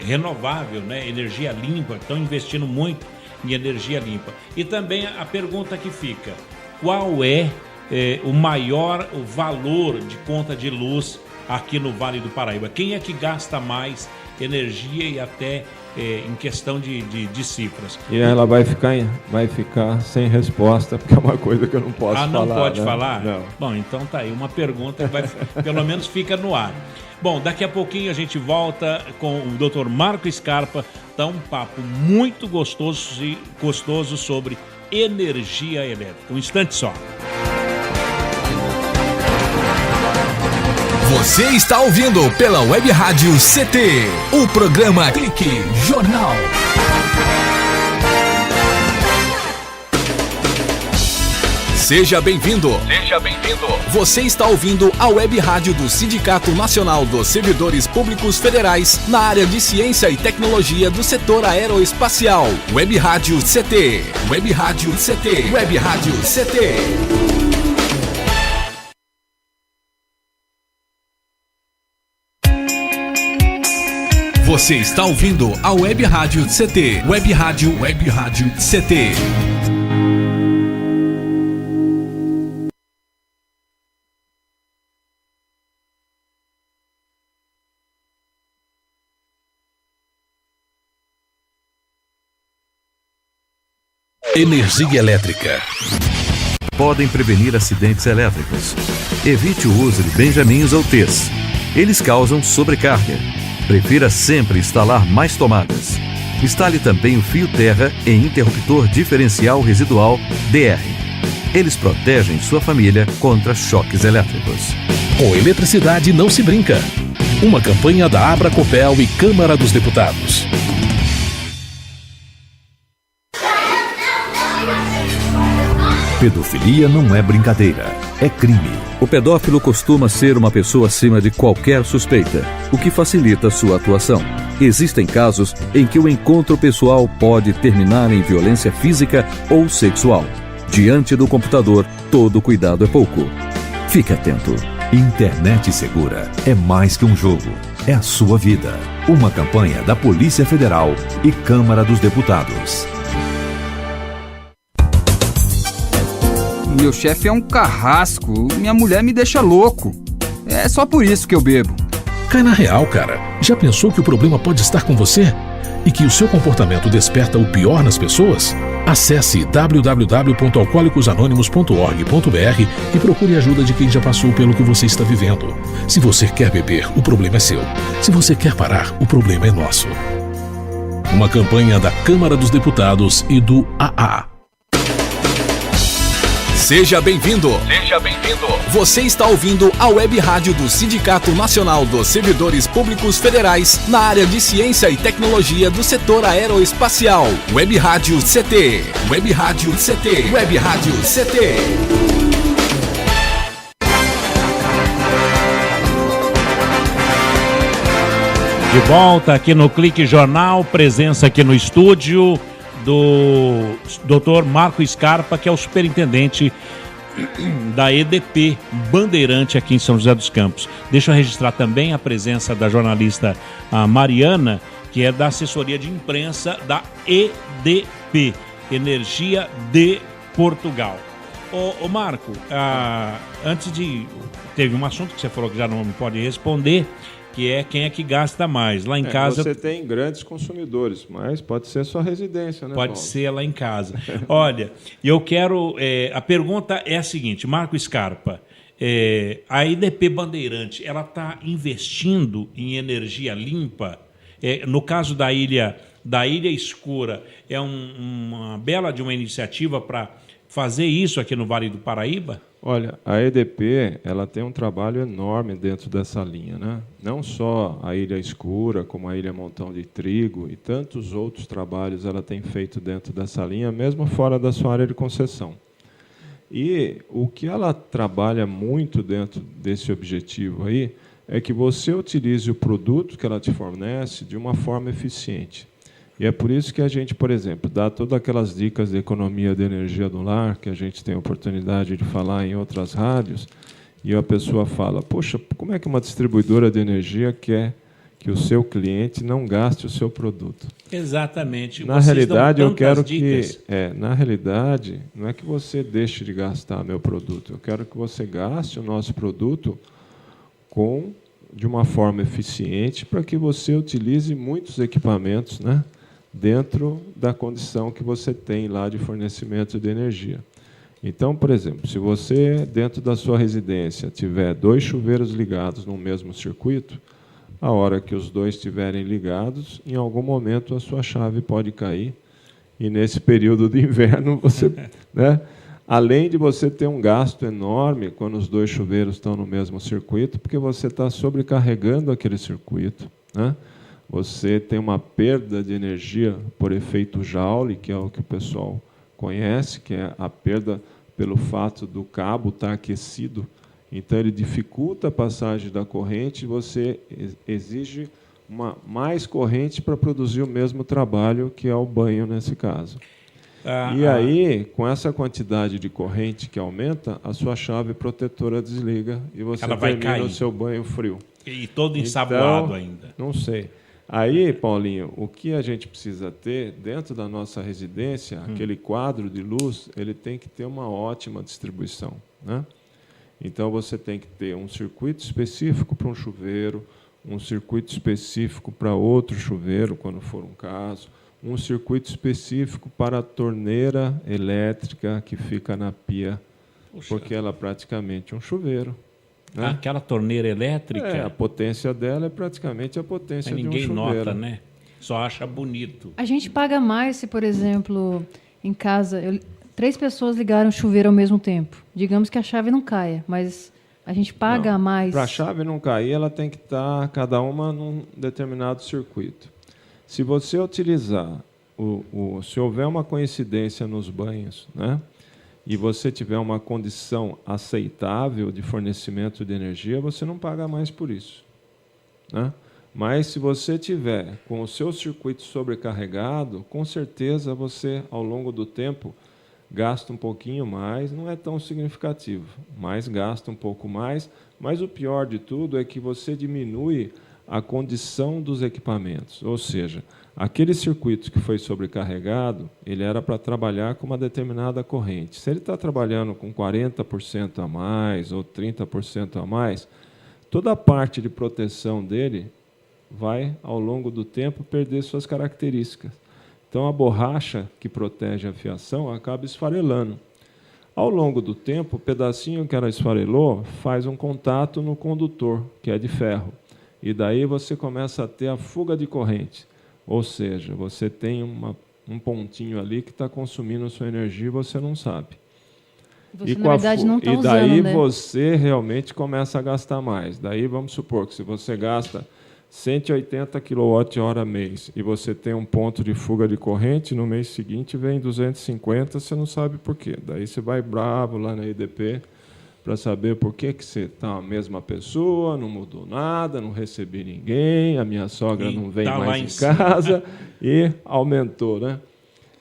renovável, né? Energia limpa, estão investindo muito em energia limpa. E também a pergunta que fica, qual é o maior valor de conta de luz aqui no Vale do Paraíba? Quem é que gasta mais energia e até em questão de cifras? E ela vai ficar sem resposta, porque é uma coisa que eu não posso falar. Não pode né? falar? Não. Bom, então tá aí, uma pergunta que pelo menos fica no ar. Bom, daqui a pouquinho a gente volta com o Dr. Marco Scarpa, dá um papo muito gostoso sobre energia elétrica. Um instante só. Você está ouvindo pela Web Rádio CT, o programa Clique Jornal. Seja bem-vindo. Seja bem-vindo. Você está ouvindo a Web Rádio do Sindicato Nacional dos Servidores Públicos Federais na área de Ciência e Tecnologia do setor aeroespacial. Web Rádio CT. Web Rádio CT. Web Rádio CT. Você está ouvindo a Web Rádio CT. Web Rádio CT. Energia elétrica. Podem prevenir acidentes elétricos. Evite o uso de benjamins ou T's. Eles causam sobrecarga. Prefira sempre instalar mais tomadas. Instale também o fio terra em interruptor diferencial residual DR. Eles protegem sua família contra choques elétricos. Com eletricidade não se brinca. Uma campanha da Abracopel e Câmara dos Deputados. Pedofilia não é brincadeira, é crime. O pedófilo costuma ser uma pessoa acima de qualquer suspeita, o que facilita sua atuação. Existem casos em que o encontro pessoal pode terminar em violência física ou sexual. Diante do computador, todo cuidado é pouco. Fique atento. Internet segura é mais que um jogo, é a sua vida. Uma campanha da Polícia Federal e Câmara dos Deputados. Meu chefe é um carrasco, minha mulher me deixa louco. É só por isso que eu bebo. Cai na real, cara. Já pensou que o problema pode estar com você? E que o seu comportamento desperta o pior nas pessoas? Acesse www.alcoolicosanonimos.org.br e procure ajuda de quem já passou pelo que você está vivendo. Se você quer beber, o problema é seu. Se você quer parar, o problema é nosso. Uma campanha da Câmara dos Deputados e do AA. Seja bem-vindo. Seja bem-vindo. Você está ouvindo a Web Rádio do Sindicato Nacional dos Servidores Públicos Federais na área de Ciência e Tecnologia do setor aeroespacial. Web Rádio CT. Web Rádio CT. Web Rádio CT. De volta aqui no Clique Jornal, presença aqui no estúdio do Dr. Marco Scarpa, que é o superintendente da EDP Bandeirante aqui em São José dos Campos. Deixa eu registrar também a presença da jornalista Mariana, que é da assessoria de imprensa da EDP, Energia de Portugal. Ô Marco, antes de... Teve um assunto que você falou que já não pode responder, que é quem é que gasta mais. Lá em casa... Você tem grandes consumidores, mas pode ser sua residência, né, Pode Paulo? ser lá em casa. Olha, eu quero... a pergunta é a seguinte, Marco Scarpa, a EDP Bandeirante, ela está investindo em energia limpa? No caso da Ilha Escura, é uma bela de uma iniciativa para fazer isso aqui no Vale do Paraíba? Olha, a EDP ela tem um trabalho enorme dentro dessa linha, né? Não só a Ilha Escura, como a Ilha Montão de Trigo e tantos outros trabalhos ela tem feito dentro dessa linha, mesmo fora da sua área de concessão. E o que ela trabalha muito dentro desse objetivo aí é que você utilize o produto que ela te fornece de uma forma eficiente. E é por isso que a gente, por exemplo, dá todas aquelas dicas de economia de energia do lar, que a gente tem a oportunidade de falar em outras rádios, e a pessoa fala, poxa, como é que uma distribuidora de energia quer que o seu cliente não gaste o seu produto? Exatamente. Na realidade, eu quero dicas. Na realidade, não é que você deixe de gastar meu produto, eu quero que você gaste o nosso produto de uma forma eficiente para que você utilize muitos equipamentos, né, dentro da condição que você tem lá de fornecimento de energia. Então, por exemplo, se você, dentro da sua residência, tiver 2 chuveiros ligados no mesmo circuito, a hora que os 2 estiverem ligados, em algum momento a sua chave pode cair, e nesse período de inverno você... né, além de você ter um gasto enorme quando os 2 chuveiros estão no mesmo circuito, porque você está sobrecarregando aquele circuito, né? Você tem uma perda de energia por efeito Joule, que é o que o pessoal conhece, que é a perda pelo fato do cabo estar aquecido. Então, ele dificulta a passagem da corrente e você exige mais corrente para produzir o mesmo trabalho, que é o banho, nesse caso. E aí, com essa quantidade de corrente que aumenta, a sua chave protetora desliga e você termina o seu banho frio. E todo ensaboado ainda. Não sei. Aí, Paulinho, o que a gente precisa ter dentro da nossa residência, aquele quadro de luz, ele tem que ter uma ótima distribuição, né? Então, você tem que ter um circuito específico para um chuveiro, um circuito específico para outro chuveiro, quando for um caso, um circuito específico para a torneira elétrica que fica na pia, porque ela é praticamente um chuveiro. Né? Aquela torneira elétrica? A potência dela é praticamente a potência de um chuveiro. Ninguém nota, né? Só acha bonito. A gente paga mais se, por exemplo, em casa, 3 pessoas ligaram o chuveiro ao mesmo tempo. Digamos que a chave não caia, mas a gente paga mais. Para a chave não cair, ela tem que estar, cada uma, num determinado circuito. Se você utilizar, se houver uma coincidência nos banhos, né, e você tiver uma condição aceitável de fornecimento de energia, você não paga mais por isso, né? Mas, se você tiver com o seu circuito sobrecarregado, com certeza você, ao longo do tempo, gasta um pouquinho mais, não é tão significativo, mas gasta um pouco mais. Mas o pior de tudo é que você diminui a condição dos equipamentos, ou seja, aquele circuito que foi sobrecarregado, ele era para trabalhar com uma determinada corrente. Se ele está trabalhando com 40% a mais ou 30% a mais, toda a parte de proteção dele vai, ao longo do tempo, perder suas características. Então, a borracha que protege a fiação acaba esfarelando. Ao longo do tempo, o pedacinho que ela esfarelou faz um contato no condutor, que é de ferro. E daí você começa a ter a fuga de corrente. Ou seja, você tem um pontinho ali que está consumindo sua energia e você não sabe. Você, na verdade, não está usando, daí, né? Você realmente começa a gastar mais. Daí, vamos supor que se você gasta 180 kWh mês e você tem um ponto de fuga de corrente, no mês seguinte vem 250, você não sabe por quê. Daí você vai bravo lá na EDP, para saber por que você está a mesma pessoa, não mudou nada, não recebi ninguém, a minha sogra não vem mais em casa e aumentou, né?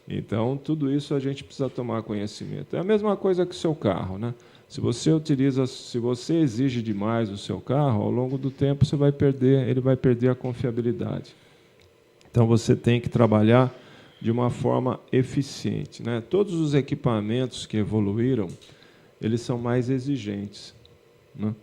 Então, tudo isso a gente precisa tomar conhecimento. É a mesma coisa que o seu carro, né? Se você exige demais o seu carro, ao longo do tempo ele vai perder a confiabilidade. Então, você tem que trabalhar de uma forma eficiente, né? Todos os equipamentos que evoluíram, eles são mais exigentes, né?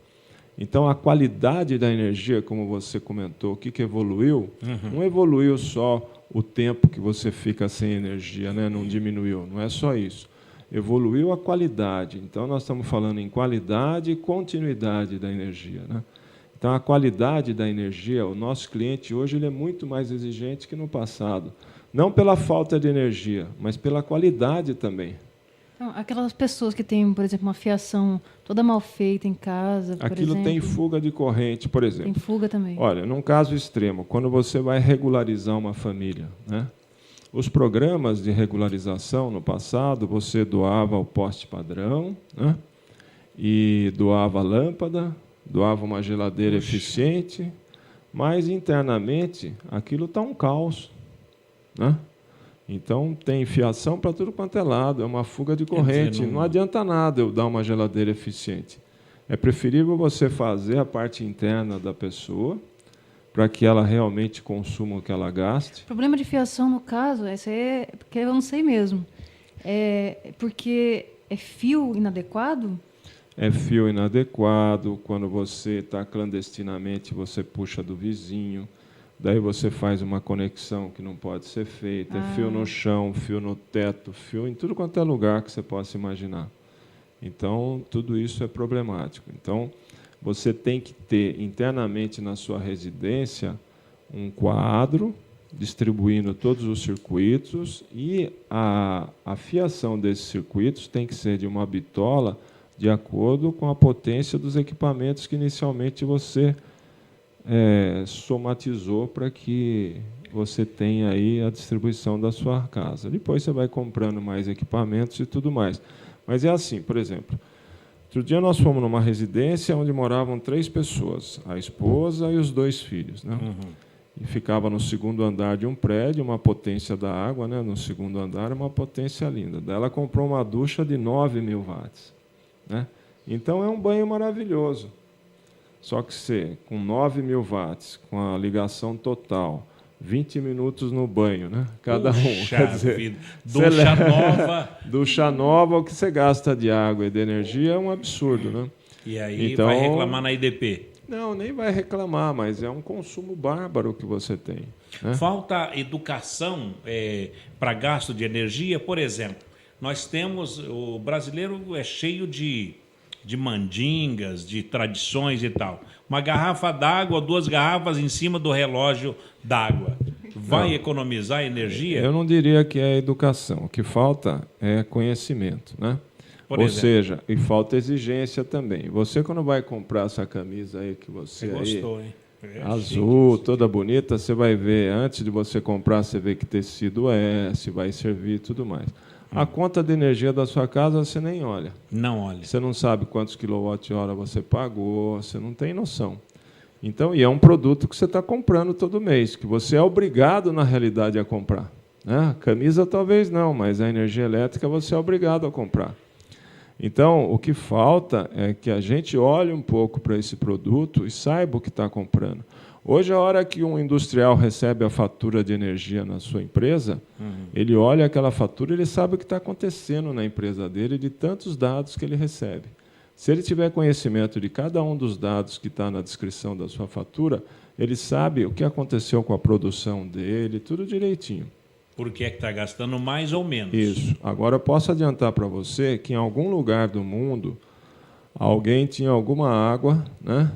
Então, a qualidade da energia, como você comentou, o que evoluiu, não evoluiu só o tempo que você fica sem energia, né? Não diminuiu, não é só isso. Evoluiu a qualidade. Então, nós estamos falando em qualidade e continuidade da energia, né? Então, a qualidade da energia, o nosso cliente hoje ele é muito mais exigente que no passado. Não pela falta de energia, mas pela qualidade também. Então, aquelas pessoas que têm, por exemplo, uma fiação toda mal feita em casa, por Aquilo exemplo, tem fuga de corrente, por exemplo. tem fuga também. Olha, num caso extremo, quando você vai regularizar uma família, né? Os programas de regularização, no passado, você doava o poste padrão, né? E doava a lâmpada, doava uma geladeira eficiente, mas internamente aquilo está um caos, né? Então tem fiação para tudo quanto é lado, é uma fuga de corrente. Não adianta nada eu dar uma geladeira eficiente. É preferível você fazer a parte interna da pessoa para que ela realmente consuma o que ela gaste. O problema de fiação, no caso, é porque eu não sei mesmo. É porque é fio inadequado? É fio inadequado. Quando você está clandestinamente, você puxa do vizinho. Daí você faz uma conexão que não pode ser feita. É fio no chão, fio no teto, fio em tudo quanto é lugar que você possa imaginar. Então, tudo isso é problemático. Então, você tem que ter internamente na sua residência um quadro distribuindo todos os circuitos e a fiação desses circuitos tem que ser de uma bitola de acordo com a potência dos equipamentos que inicialmente você somatizou para que você tenha aí a distribuição da sua casa. Depois você vai comprando mais equipamentos e tudo mais. Mas é assim, por exemplo, outro dia nós fomos numa residência onde moravam 3 pessoas, a esposa e os 2 filhos, né? E ficava no segundo andar de um prédio, uma potência da água, né? No segundo andar, uma potência linda. Daí ela comprou uma ducha de 9.000 watts, né? Então é um banho maravilhoso. Só que você, com 9.000 watts, com a ligação total, 20 minutos no banho, né? Cada um. Quer dizer, ducha nova. Ducha nova, o que você gasta de água e de energia é um absurdo, né? E aí então, vai reclamar na IDP? Não, nem vai reclamar, mas é um consumo bárbaro que você tem, né? Falta educação para gasto de energia, por exemplo. Nós temos, o brasileiro é cheio de mandingas, de tradições e tal. Uma garrafa d'água, 2 garrafas em cima do relógio d'água. Vai economizar energia? Eu não diria que é educação. O que falta é conhecimento, né? Ou seja, e falta exigência também. Você, quando vai comprar essa camisa aí que você gostou, hein? Azul, toda bonita, você vai ver, antes de você comprar, você vê que tecido se vai servir e tudo mais. A conta de energia da sua casa você nem olha. Não olha. Você não sabe quantos quilowatt-hora você pagou, você não tem noção. Então, e é um produto que você está comprando todo mês, que você é obrigado, na realidade, a comprar, né? Camisa talvez não, mas a energia elétrica você é obrigado a comprar. Então, o que falta é que a gente olhe um pouco para esse produto e saiba o que está comprando. Hoje, a hora que um industrial recebe a fatura de energia na sua empresa, ele olha aquela fatura e ele sabe o que está acontecendo na empresa dele de tantos dados que ele recebe. Se ele tiver conhecimento de cada um dos dados que está na descrição da sua fatura, ele sabe o que aconteceu com a produção dele, tudo direitinho. Por que está gastando mais ou menos. Isso. Agora, eu posso adiantar para você que em algum lugar do mundo, alguém tinha alguma água, né?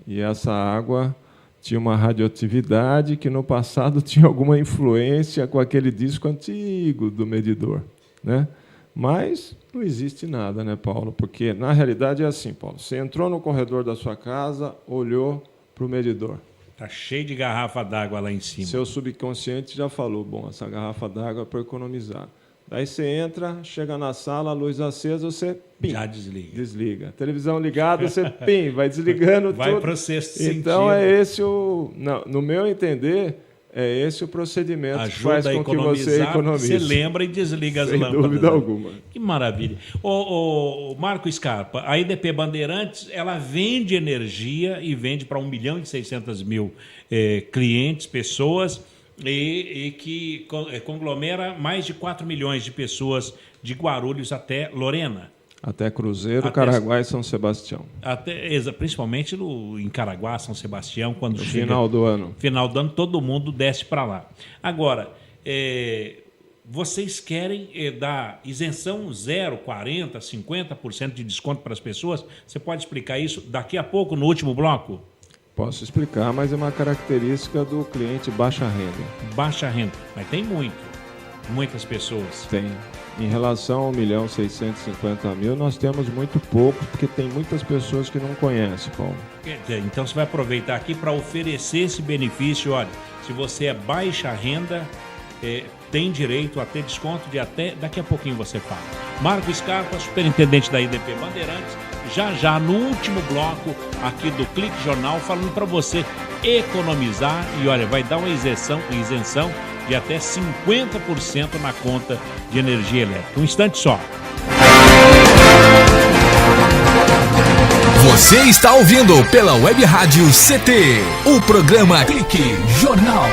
E essa água tinha uma radioatividade que no passado tinha alguma influência com aquele disco antigo do medidor, né? Mas não existe nada, né, Paulo? Porque, na realidade, é assim, Paulo. Você entrou no corredor da sua casa, olhou para o medidor. Está cheio de garrafa d'água lá em cima. Seu subconsciente já falou, bom, essa garrafa d'água é para economizar. Aí você entra, chega na sala, a luz acesa, você já desliga. Televisão ligada, você vai desligando tudo. Vai para o sexto sentido. Então é esse no meu entender, é esse o procedimento que faz com que você economize. Você lembra e desliga as lâmpadas. Sem dúvida alguma. Que maravilha. O Marco Scarpa, a EDP Bandeirantes, ela vende energia e vende para 1.600.000 clientes, pessoas, e que conglomera mais de 4 milhões de pessoas de Guarulhos até Lorena. Até Cruzeiro, Caraguá e São Sebastião. Principalmente em Caraguá, São Sebastião, quando no chega... Final do ano, todo mundo desce para lá. Agora, vocês querem dar isenção 0, 40%, 50% de desconto para as pessoas? Você pode explicar isso daqui a pouco, no último bloco? Posso explicar, mas é uma característica do cliente baixa renda. Baixa renda, mas tem muitas pessoas. Tem. Em relação a 1.650.000, nós temos muito pouco, porque tem muitas pessoas que não conhecem, Paulo. Então você vai aproveitar aqui para oferecer esse benefício. Olha, se você é baixa renda, tem direito a ter desconto de até... Daqui a pouquinho você fala. Marco Scarpa, superintendente da EDP Bandeirantes, já no último bloco aqui do Clique Jornal, falando para você economizar e, olha, vai dar uma isenção de até 50% na conta de energia elétrica. Um instante só. Você está ouvindo pela Web Rádio CT, o programa Clique Jornal.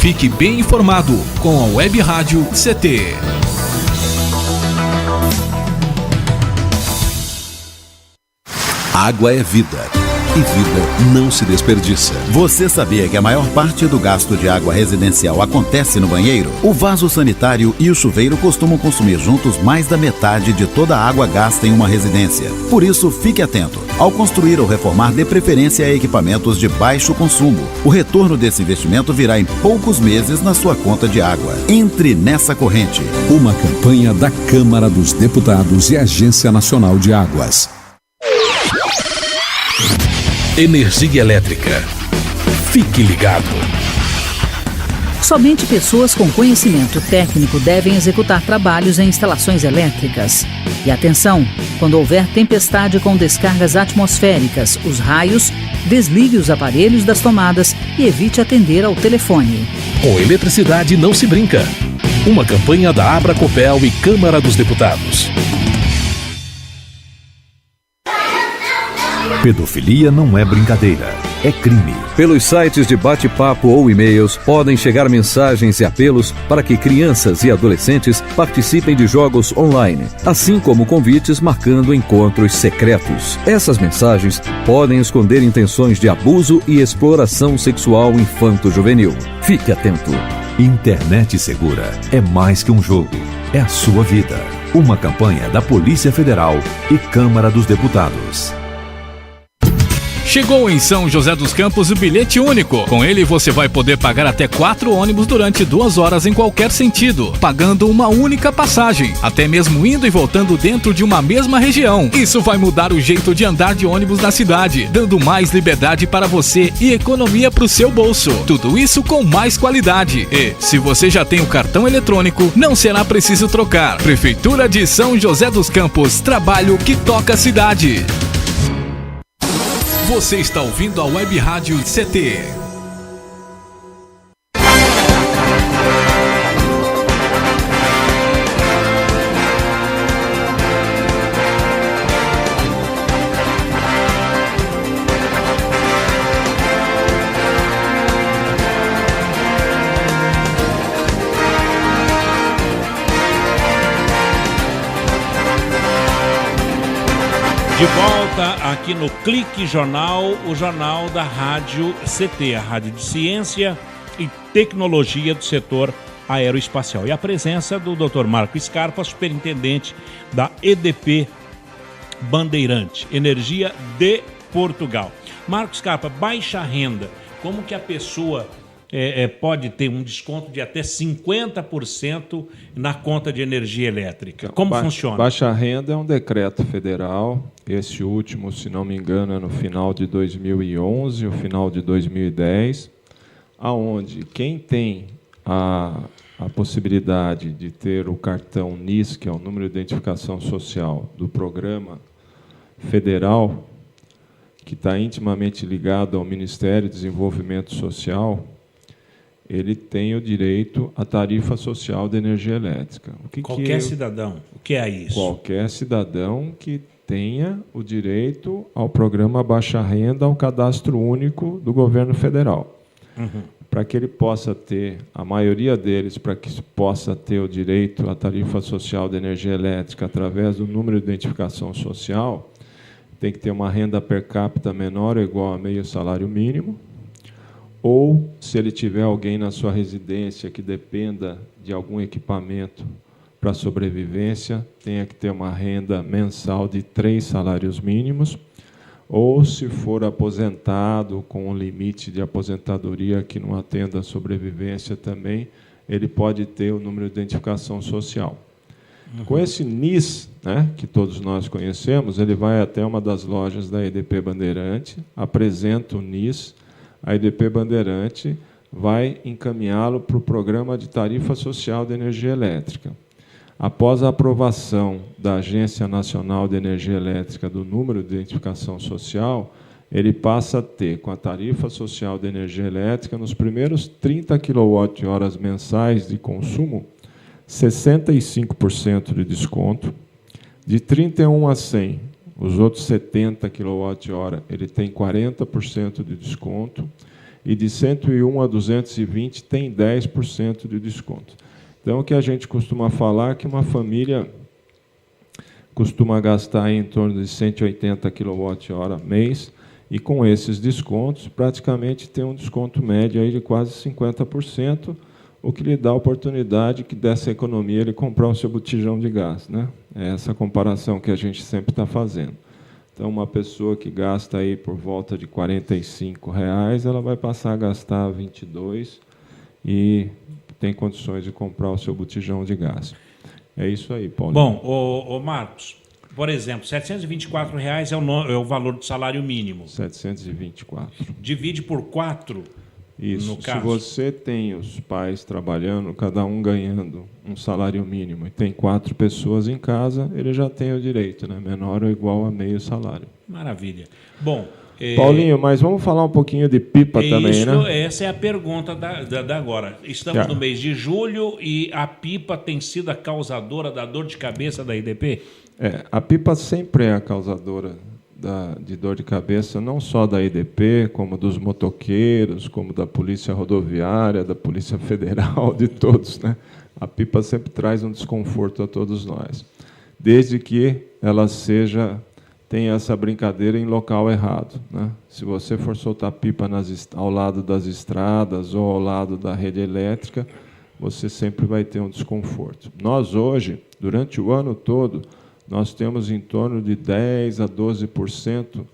Fique bem informado com a Web Rádio CT. Água é vida. E vida não se desperdiça. Você sabia que a maior parte do gasto de água residencial acontece no banheiro? O vaso sanitário e o chuveiro costumam consumir juntos mais da metade de toda a água gasta em uma residência. Por isso, fique atento. Ao construir ou reformar, dê preferência a equipamentos de baixo consumo. O retorno desse investimento virá em poucos meses na sua conta de água. Entre nessa corrente. Uma campanha da Câmara dos Deputados e Agência Nacional de Águas. Energia elétrica. Fique ligado. Somente pessoas com conhecimento técnico devem executar trabalhos em instalações elétricas. E atenção, quando houver tempestade com descargas atmosféricas, os raios, desligue os aparelhos das tomadas e evite atender ao telefone. Com eletricidade não se brinca. Uma campanha da Abracopel e Câmara dos Deputados. Pedofilia não é brincadeira, é crime. Pelos sites de bate-papo ou e-mails, podem chegar mensagens e apelos para que crianças e adolescentes participem de jogos online, assim como convites marcando encontros secretos. Essas mensagens podem esconder intenções de abuso e exploração sexual infanto-juvenil. Fique atento. Internet segura é mais que um jogo, é a sua vida. Uma campanha da Polícia Federal e Câmara dos Deputados. Chegou em São José dos Campos o bilhete único. Com ele você vai poder pagar até 4 ônibus durante 2 horas em qualquer sentido, pagando uma única passagem, até mesmo indo e voltando dentro de uma mesma região. Isso vai mudar o jeito de andar de ônibus na cidade, dando mais liberdade para você e economia para o seu bolso. Tudo isso com mais qualidade. E, se você já tem o cartão eletrônico, não será preciso trocar. Prefeitura de São José dos Campos, trabalho que toca a cidade. Você está ouvindo a Web Rádio CT. De volta aqui no Clique Jornal, o jornal da Rádio CT, a Rádio de Ciência e Tecnologia do setor aeroespacial. E a presença do Dr. Marco Scarpa, superintendente da EDP Bandeirante, Energia de Portugal. Marco Scarpa, baixa renda, como que a pessoa pode ter um desconto de até 50% na conta de energia elétrica? Como funciona? Baixa renda é um decreto federal. Esse último, se não me engano, é no final de 2011, o final de 2010. aonde quem tem a possibilidade de ter o cartão NIS, que é o número de identificação social do programa federal, que está intimamente ligado ao Ministério do Desenvolvimento Social, ele tem o direito à tarifa social de energia elétrica. Qualquer cidadão. O que é isso? Qualquer cidadão que tenha o direito ao programa Baixa Renda, ao cadastro único do governo federal. Para que ele possa ter, a maioria deles, para que possa ter o direito à tarifa social de energia elétrica através do número de identificação social, tem que ter uma renda per capita menor ou igual a meio salário mínimo, ou, se ele tiver alguém na sua residência que dependa de algum equipamento para sobrevivência, tenha que ter uma renda mensal de 3 salários mínimos, ou, se for aposentado com um limite de aposentadoria que não atenda à sobrevivência também, ele pode ter o número de identificação social. Com esse NIS, né, que todos nós conhecemos, ele vai até uma das lojas da EDP Bandeirante, apresenta o NIS, a EDP Bandeirante vai encaminhá-lo para o Programa de Tarifa Social de Energia Elétrica. Após a aprovação da Agência Nacional de Energia Elétrica do número de identificação social, ele passa a ter, com a tarifa social de energia elétrica, nos primeiros 30 kWh mensais de consumo, 65% de desconto. De 31 a 100, os outros 70 kWh, ele tem 40% de desconto. E de 101 a 220 tem 10% de desconto. Então, o que a gente costuma falar é que uma família costuma gastar em torno de 180 kWh mês, e com esses descontos, praticamente tem um desconto médio aí de quase 50%, o que lhe dá a oportunidade que dessa economia ele comprar o seu botijão de gás, né? É essa comparação que a gente sempre está fazendo. Então, uma pessoa que gasta aí por volta de R$ 45, ela vai passar a gastar 22 e tem condições de comprar o seu botijão de gás. É isso aí, Paulo. Bom, ô Marcos, por exemplo, R$ 724 é o valor do salário mínimo. 724. Divide por 4. Isso. No caso. Se você tem os pais trabalhando, cada um ganhando um salário mínimo, e tem 4 pessoas em casa, ele já tem o direito, né? Menor ou igual a meio salário. Maravilha. Bom, Paulinho, mas vamos falar um pouquinho de pipa também, né? Essa é a pergunta da agora. Estamos no mês de julho e a pipa tem sido a causadora da dor de cabeça da EDP? A pipa sempre é a causadora de dor de cabeça, não só da EDP, como dos motoqueiros, como da Polícia Rodoviária, da Polícia Federal, de todos, né? A pipa sempre traz um desconforto a todos nós, desde que ela tenha essa brincadeira em local errado, né? Se você for soltar pipa ao lado das estradas ou ao lado da rede elétrica, você sempre vai ter um desconforto. Nós hoje, durante o ano todo, nós temos em torno de 10% a 12%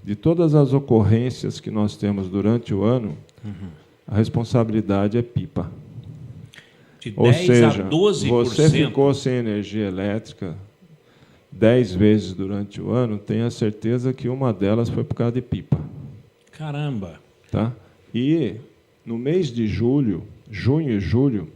de todas as ocorrências que nós temos durante o ano, a responsabilidade é pipa. De 10% a 12%? Você ficou sem energia elétrica 10 vezes durante o ano, tenha certeza que uma delas foi por causa de pipa. Caramba! Tá? E no mês de junho e julho,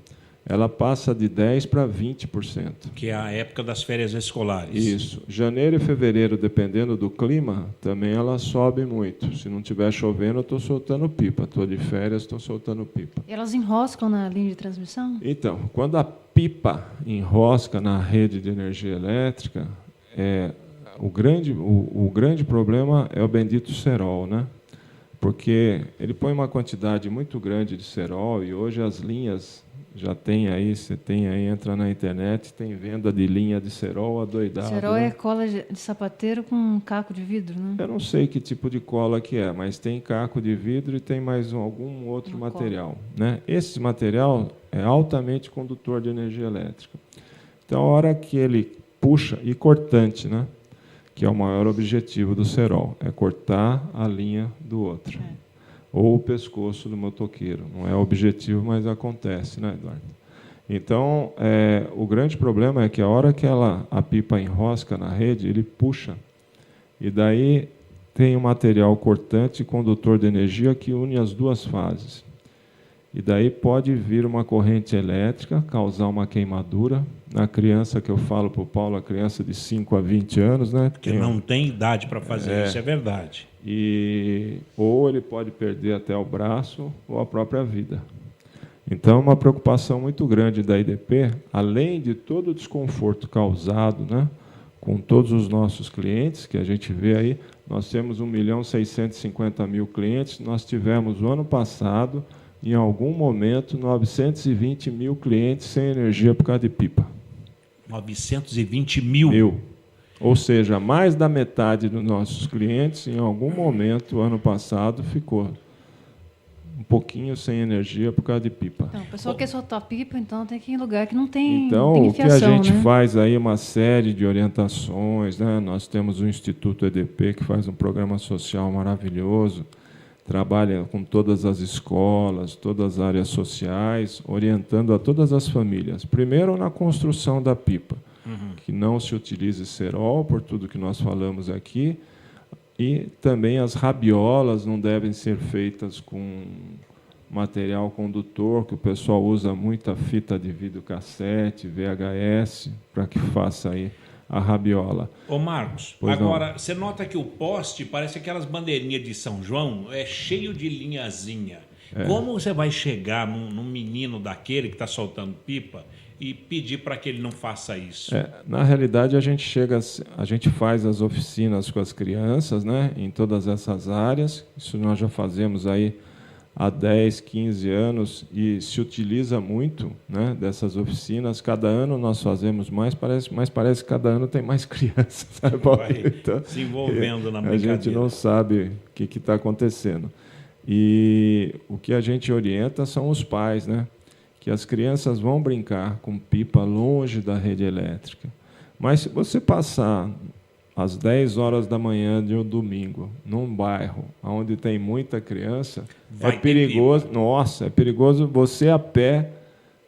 ela passa de 10% para 20%. Que é a época das férias escolares. Isso. Janeiro e fevereiro, dependendo do clima, também ela sobe muito. Se não estiver chovendo, eu estou soltando pipa. Estou de férias, estou soltando pipa. E elas enroscam na linha de transmissão? Então, quando a pipa enrosca na rede de energia elétrica, o grande problema é o bendito cerol, né? Porque ele põe uma quantidade muito grande de cerol e hoje as linhas já tem aí, entra na internet, tem venda de linha de cerol adoidado. Cerol é cola de sapateiro com caco de vidro, né? Eu não sei que tipo de cola que é, mas tem caco de vidro e tem mais algum outro material, né? Esse material é altamente condutor de energia elétrica. Então, a hora que ele puxa, e cortante, né? Que é o maior objetivo do cerol, é cortar a linha do outro. Ou o pescoço do motoqueiro. Não é o objetivo, mas acontece, né, Eduardo? Então, o grande problema é que a hora que a pipa enrosca na rede, ele puxa. E daí tem um material cortante e condutor de energia que une as duas fases. E daí pode vir uma corrente elétrica, causar uma queimadura. Na criança que eu falo para o Paulo, a criança de 5 a 20 anos, né? Que não tem idade para fazer isso, é verdade. Ou ele pode perder até o braço ou a própria vida. Então, é uma preocupação muito grande da IDP, além de todo o desconforto causado, né, com todos os nossos clientes, que a gente vê aí, nós temos 1.650.000 clientes, nós tivemos, o ano passado, em algum momento, 920 mil clientes sem energia por causa de pipa. 920 mil? Ou seja, mais da metade dos nossos clientes, em algum momento, ano passado, ficou um pouquinho sem energia por causa de pipa. Então, o pessoal quer soltar pipa, então tem que ir em lugar que não tem Então, tem o que a gente né? faz aí, uma série de orientações, né? Nós temos o Instituto EDP, que faz um programa social maravilhoso, trabalha com todas as escolas, todas as áreas sociais, orientando a todas as famílias. Primeiro, na construção da pipa, que não se utilize cerol, por tudo que nós falamos aqui, e também as rabiolas não devem ser feitas com material condutor, que o pessoal usa muita fita de videocassete, VHS, para que faça aí a rabiola. Ô Marcos, agora, você nota que o poste parece aquelas bandeirinhas de São João, é cheio de linhazinha. Como você vai chegar num menino daquele que está soltando pipa e pedir para que ele não faça isso? Na realidade, a gente faz as oficinas com as crianças, né, em todas essas áreas. Isso nós já fazemos aí há 10, 15 anos e se utiliza muito, né, dessas oficinas. Cada ano nós fazemos mais, mas parece que cada ano tem mais crianças. Sabe? Vai então, se envolvendo na brincadeira. A gente não sabe o que está acontecendo. E o que a gente orienta são os pais, né, que as crianças vão brincar com pipa longe da rede elétrica. Mas se você passar às 10 horas da manhã de um domingo, num bairro onde tem muita criança, é perigoso. Nossa, é perigoso você a pé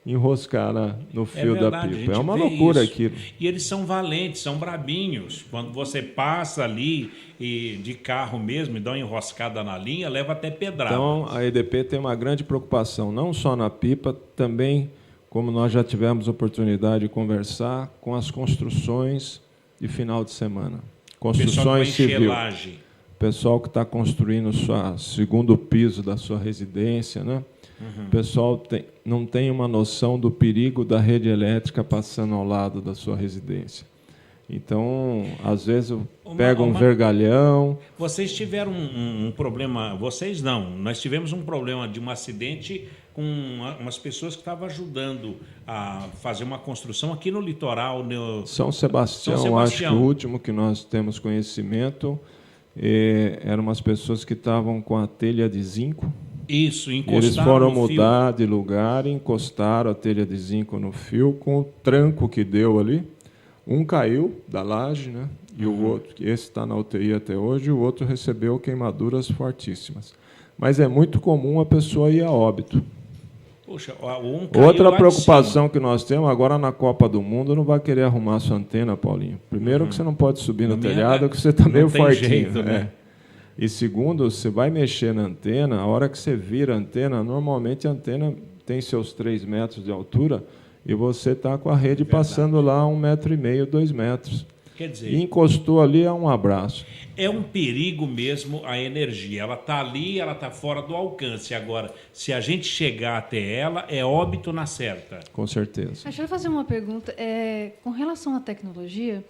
enroscar no fio da pipa. É uma loucura aquilo. E eles são valentes, são brabinhos. Quando você passa ali e de carro mesmo e dá uma enroscada na linha, leva até pedrada. Então, a EDP tem uma grande preocupação, não só na pipa, também, como nós já tivemos oportunidade de conversar, com as construções de final de semana. Construções civil. Pessoal que está construindo o segundo piso da sua residência, né? O pessoal não tem uma noção do perigo da rede elétrica passando ao lado da sua residência. Então, às vezes, pega um vergalhão. Vocês tiveram um problema... Vocês não. Nós tivemos um problema de um acidente com umas pessoas que estavam ajudando a fazer uma construção aqui no litoral. São Sebastião, acho que o último que nós temos conhecimento eram umas pessoas que estavam com a telha de zinco. Isso, encostaram. Eles foram mudar de lugar e encostaram a telha de zinco no fio com o tranco que deu ali. Um caiu da laje, né? E o outro, esse está na UTI até hoje, e o outro recebeu queimaduras fortíssimas. Mas é muito comum a pessoa ir a óbito. Puxa, caiu. Outra preocupação que nós temos, agora na Copa do Mundo, não vai querer arrumar sua antena, Paulinho. Primeiro que você não pode subir no telhado, que você está meio fortinho. Jeito, né? E segundo, você vai mexer na antena, a hora que você vira a antena, normalmente a antena tem seus 3 metros de altura e você está com a rede passando lá 1,5 metro, 2 metros. Quer dizer, e encostou ali, é um abraço. É um perigo mesmo a energia. Ela está ali, ela está fora do alcance. Agora, se a gente chegar até ela, é óbito na certa. Com certeza. Deixa eu fazer uma pergunta. Com relação à tecnologia,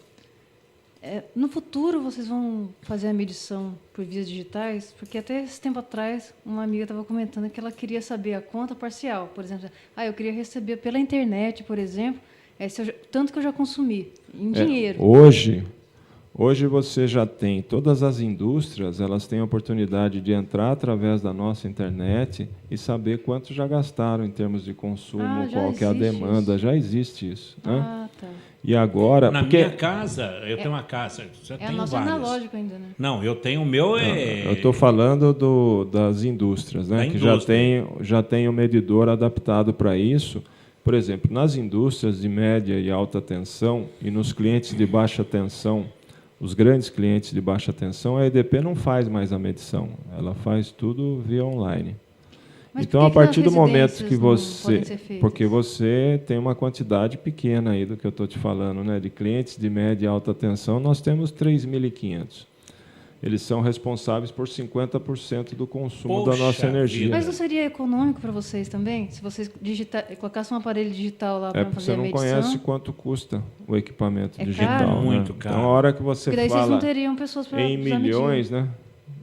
no futuro vocês vão fazer a medição por vias digitais? Porque até esse tempo atrás, uma amiga estava comentando que ela queria saber a conta parcial. Por exemplo, eu queria receber pela internet, por exemplo, tanto que eu já consumi, em dinheiro. Hoje você já tem, todas as indústrias, elas têm a oportunidade de entrar através da nossa internet e saber quanto já gastaram em termos de consumo, qual que é a demanda. Isso. Já existe isso. Né? Tá. E agora... minha casa, eu tenho uma casa, já tenho várias. É analógico ainda, né? Não, eu tenho o meu... Eu estou falando das indústrias, né? Que já tem um medidor adaptado para isso. Por exemplo, nas indústrias de média e alta tensão e nos clientes de baixa tensão, os grandes clientes de baixa tensão, a EDP não faz mais a medição, ela faz tudo via online. Mas então, a partir do momento que você... Porque você tem uma quantidade pequena aí do que eu estou te falando, né? De clientes de média e alta tensão, nós temos 3.500. Eles são responsáveis por 50% do consumo da nossa energia. Mas não seria econômico para vocês também? Se vocês colocassem um aparelho digital lá para fazer a medição? Você não conhece quanto custa o equipamento digital. Caro? Né? Muito caro. Então, a hora que você Porque daí fala vocês não teriam pessoas para em milhões, né,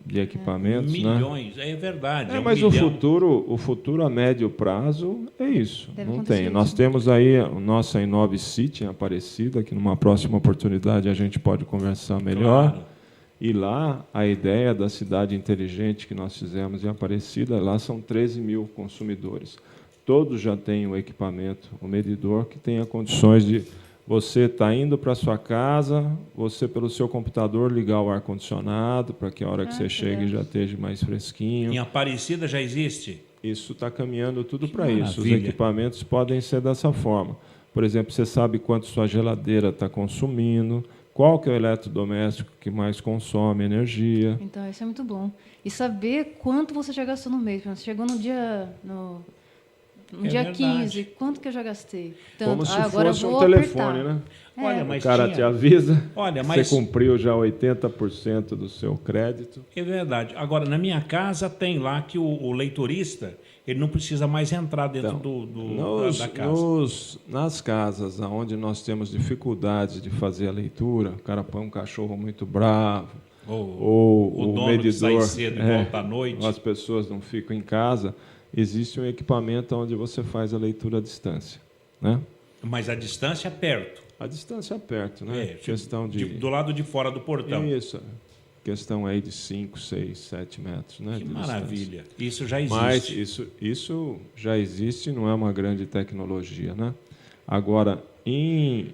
de equipamentos... Milhões, né? É verdade. Mas o futuro a médio prazo é isso. Deve não acontecer tem. isso. Nós temos aí a nossa Inove City em Aparecida, que numa próxima oportunidade a gente pode conversar melhor. Claro. E lá, a ideia da cidade inteligente que nós fizemos em Aparecida, lá são 13 mil consumidores. Todos já têm o equipamento, o medidor, que tenha condições de você estar indo para a sua casa, você, pelo seu computador, ligar o ar-condicionado, para que a hora que você chegue já esteja mais fresquinho. Em Aparecida já existe? Isso está caminhando tudo para isso. Os equipamentos podem ser dessa forma. Por exemplo, você sabe quanto sua geladeira está consumindo, qual que é o eletrodoméstico que mais consome energia. Então, isso é muito bom. E saber quanto você já gastou no mês. Você chegou no dia 15, quanto que eu já gastei? Tanto. Como se agora fosse vou um telefone, apertar. né? Olha, O cara te avisa, mas você cumpriu já 80% do seu crédito. É verdade. Agora, na minha casa tem lá que o leitorista ele não precisa mais entrar dentro da casa. Nas casas onde nós temos dificuldades de fazer a leitura, o cara põe um cachorro muito bravo, ou o dono medidor que sai cedo e volta à noite. As pessoas não ficam em casa, existe um equipamento onde você faz a leitura à distância, né? Mas a distância é perto. A distância é perto, né? Questão do lado de fora do portão. Isso. Questão aí de 5, 6, 7 metros. Né, que maravilha. Isso já existe. Mas isso já existe, não é uma grande tecnologia. Né? Agora, em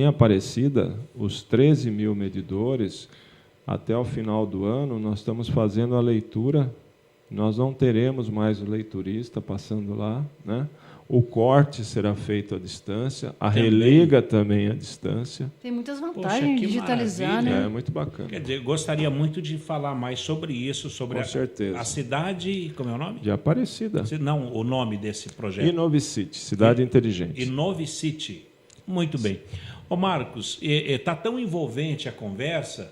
Aparecida, os 13 mil medidores, até o final do ano, nós estamos fazendo a leitura. Nós não teremos mais o leiturista passando lá, né? O corte será feito à distância, a religa também à distância. Tem muitas vantagens de digitalizar, né? É muito bacana. Quer dizer, gostaria muito de falar mais sobre isso, sobre a cidade, como é o nome? De Aparecida. Não, o nome desse projeto. Inove City, cidade inteligente. Inove City. Muito bem. Ô Marcos, está tão envolvente a conversa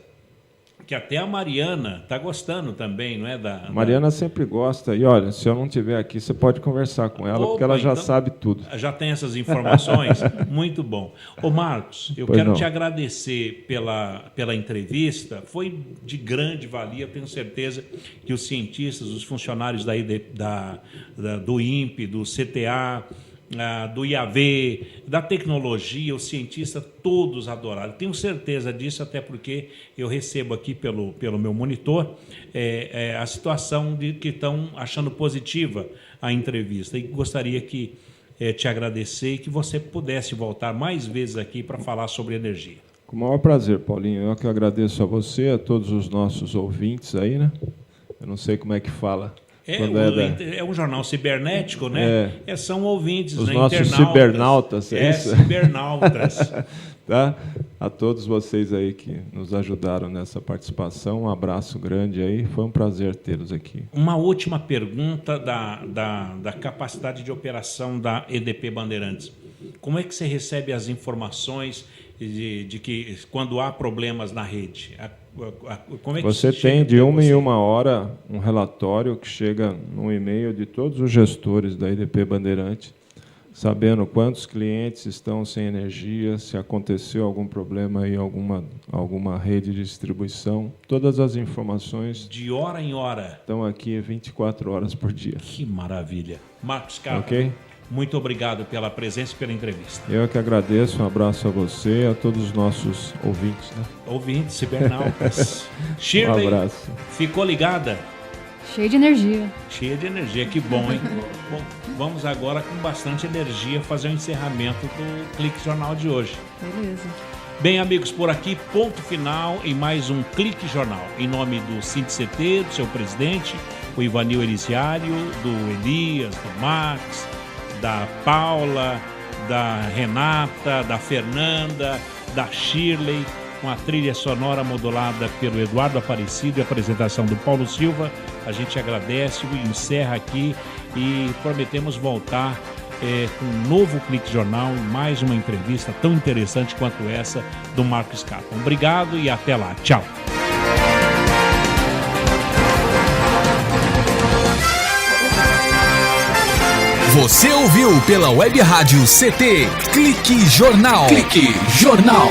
que até a Mariana está gostando também, não é? Mariana sempre gosta. E olha, se eu não estiver aqui, você pode conversar com ela, porque ela já sabe tudo. Já tem essas informações? Muito bom. Ô Marcos, eu quero te agradecer pela entrevista. Foi de grande valia, tenho certeza que os cientistas, os funcionários do INPE, do CTA, do IAV, da tecnologia, os cientistas todos adoraram. Tenho certeza disso, até porque eu recebo aqui pelo meu monitor a situação de que estão achando positiva a entrevista. E gostaria que te agradecer e que você pudesse voltar mais vezes aqui para falar sobre energia. Com o maior prazer, Paulinho. Eu que agradeço a você, a todos os nossos ouvintes aí, né? Eu não sei como é que fala. É um jornal cibernético, né? São ouvintes, os né? Nossos cibernautas, isso? Cibernautas. Tá? A todos vocês aí que nos ajudaram nessa participação, um abraço grande aí, foi um prazer tê-los aqui. Uma última pergunta da capacidade de operação da EDP Bandeirantes. Como é que você recebe as informações de que quando há problemas na rede? Como é que você tem de uma em uma hora um relatório que chega no e-mail de todos os gestores da EDP Bandeirante, sabendo quantos clientes estão sem energia, se aconteceu algum problema em alguma rede de distribuição. Todas as informações de hora em hora estão aqui 24 horas por dia. Que maravilha. Marcos Carlos. Ok? Muito obrigado pela presença e pela entrevista. Eu que agradeço, um abraço a você e a todos os nossos ouvintes. Né? Ouvintes, cibernautas. Shirley, um abraço. Ficou ligada? Cheia de energia. Cheia de energia, que bom, hein? Bom, vamos agora com bastante energia fazer o encerramento do Clique Jornal de hoje. Beleza. Bem, amigos, por aqui, ponto final em mais um Clique Jornal. Em nome do SINDCT, do seu presidente, o Ivanil Elisiário, do Elias, do Max, da Paula, da Renata, da Fernanda, da Shirley, com a trilha sonora modulada pelo Eduardo Aparecido e a apresentação do Paulo Silva. A gente agradece e encerra aqui e prometemos voltar com um novo Clique Jornal, mais uma entrevista tão interessante quanto essa do Marcos Capon. Obrigado e até lá. Tchau. Você ouviu pela Web Rádio CT Clique Jornal. Clique Jornal.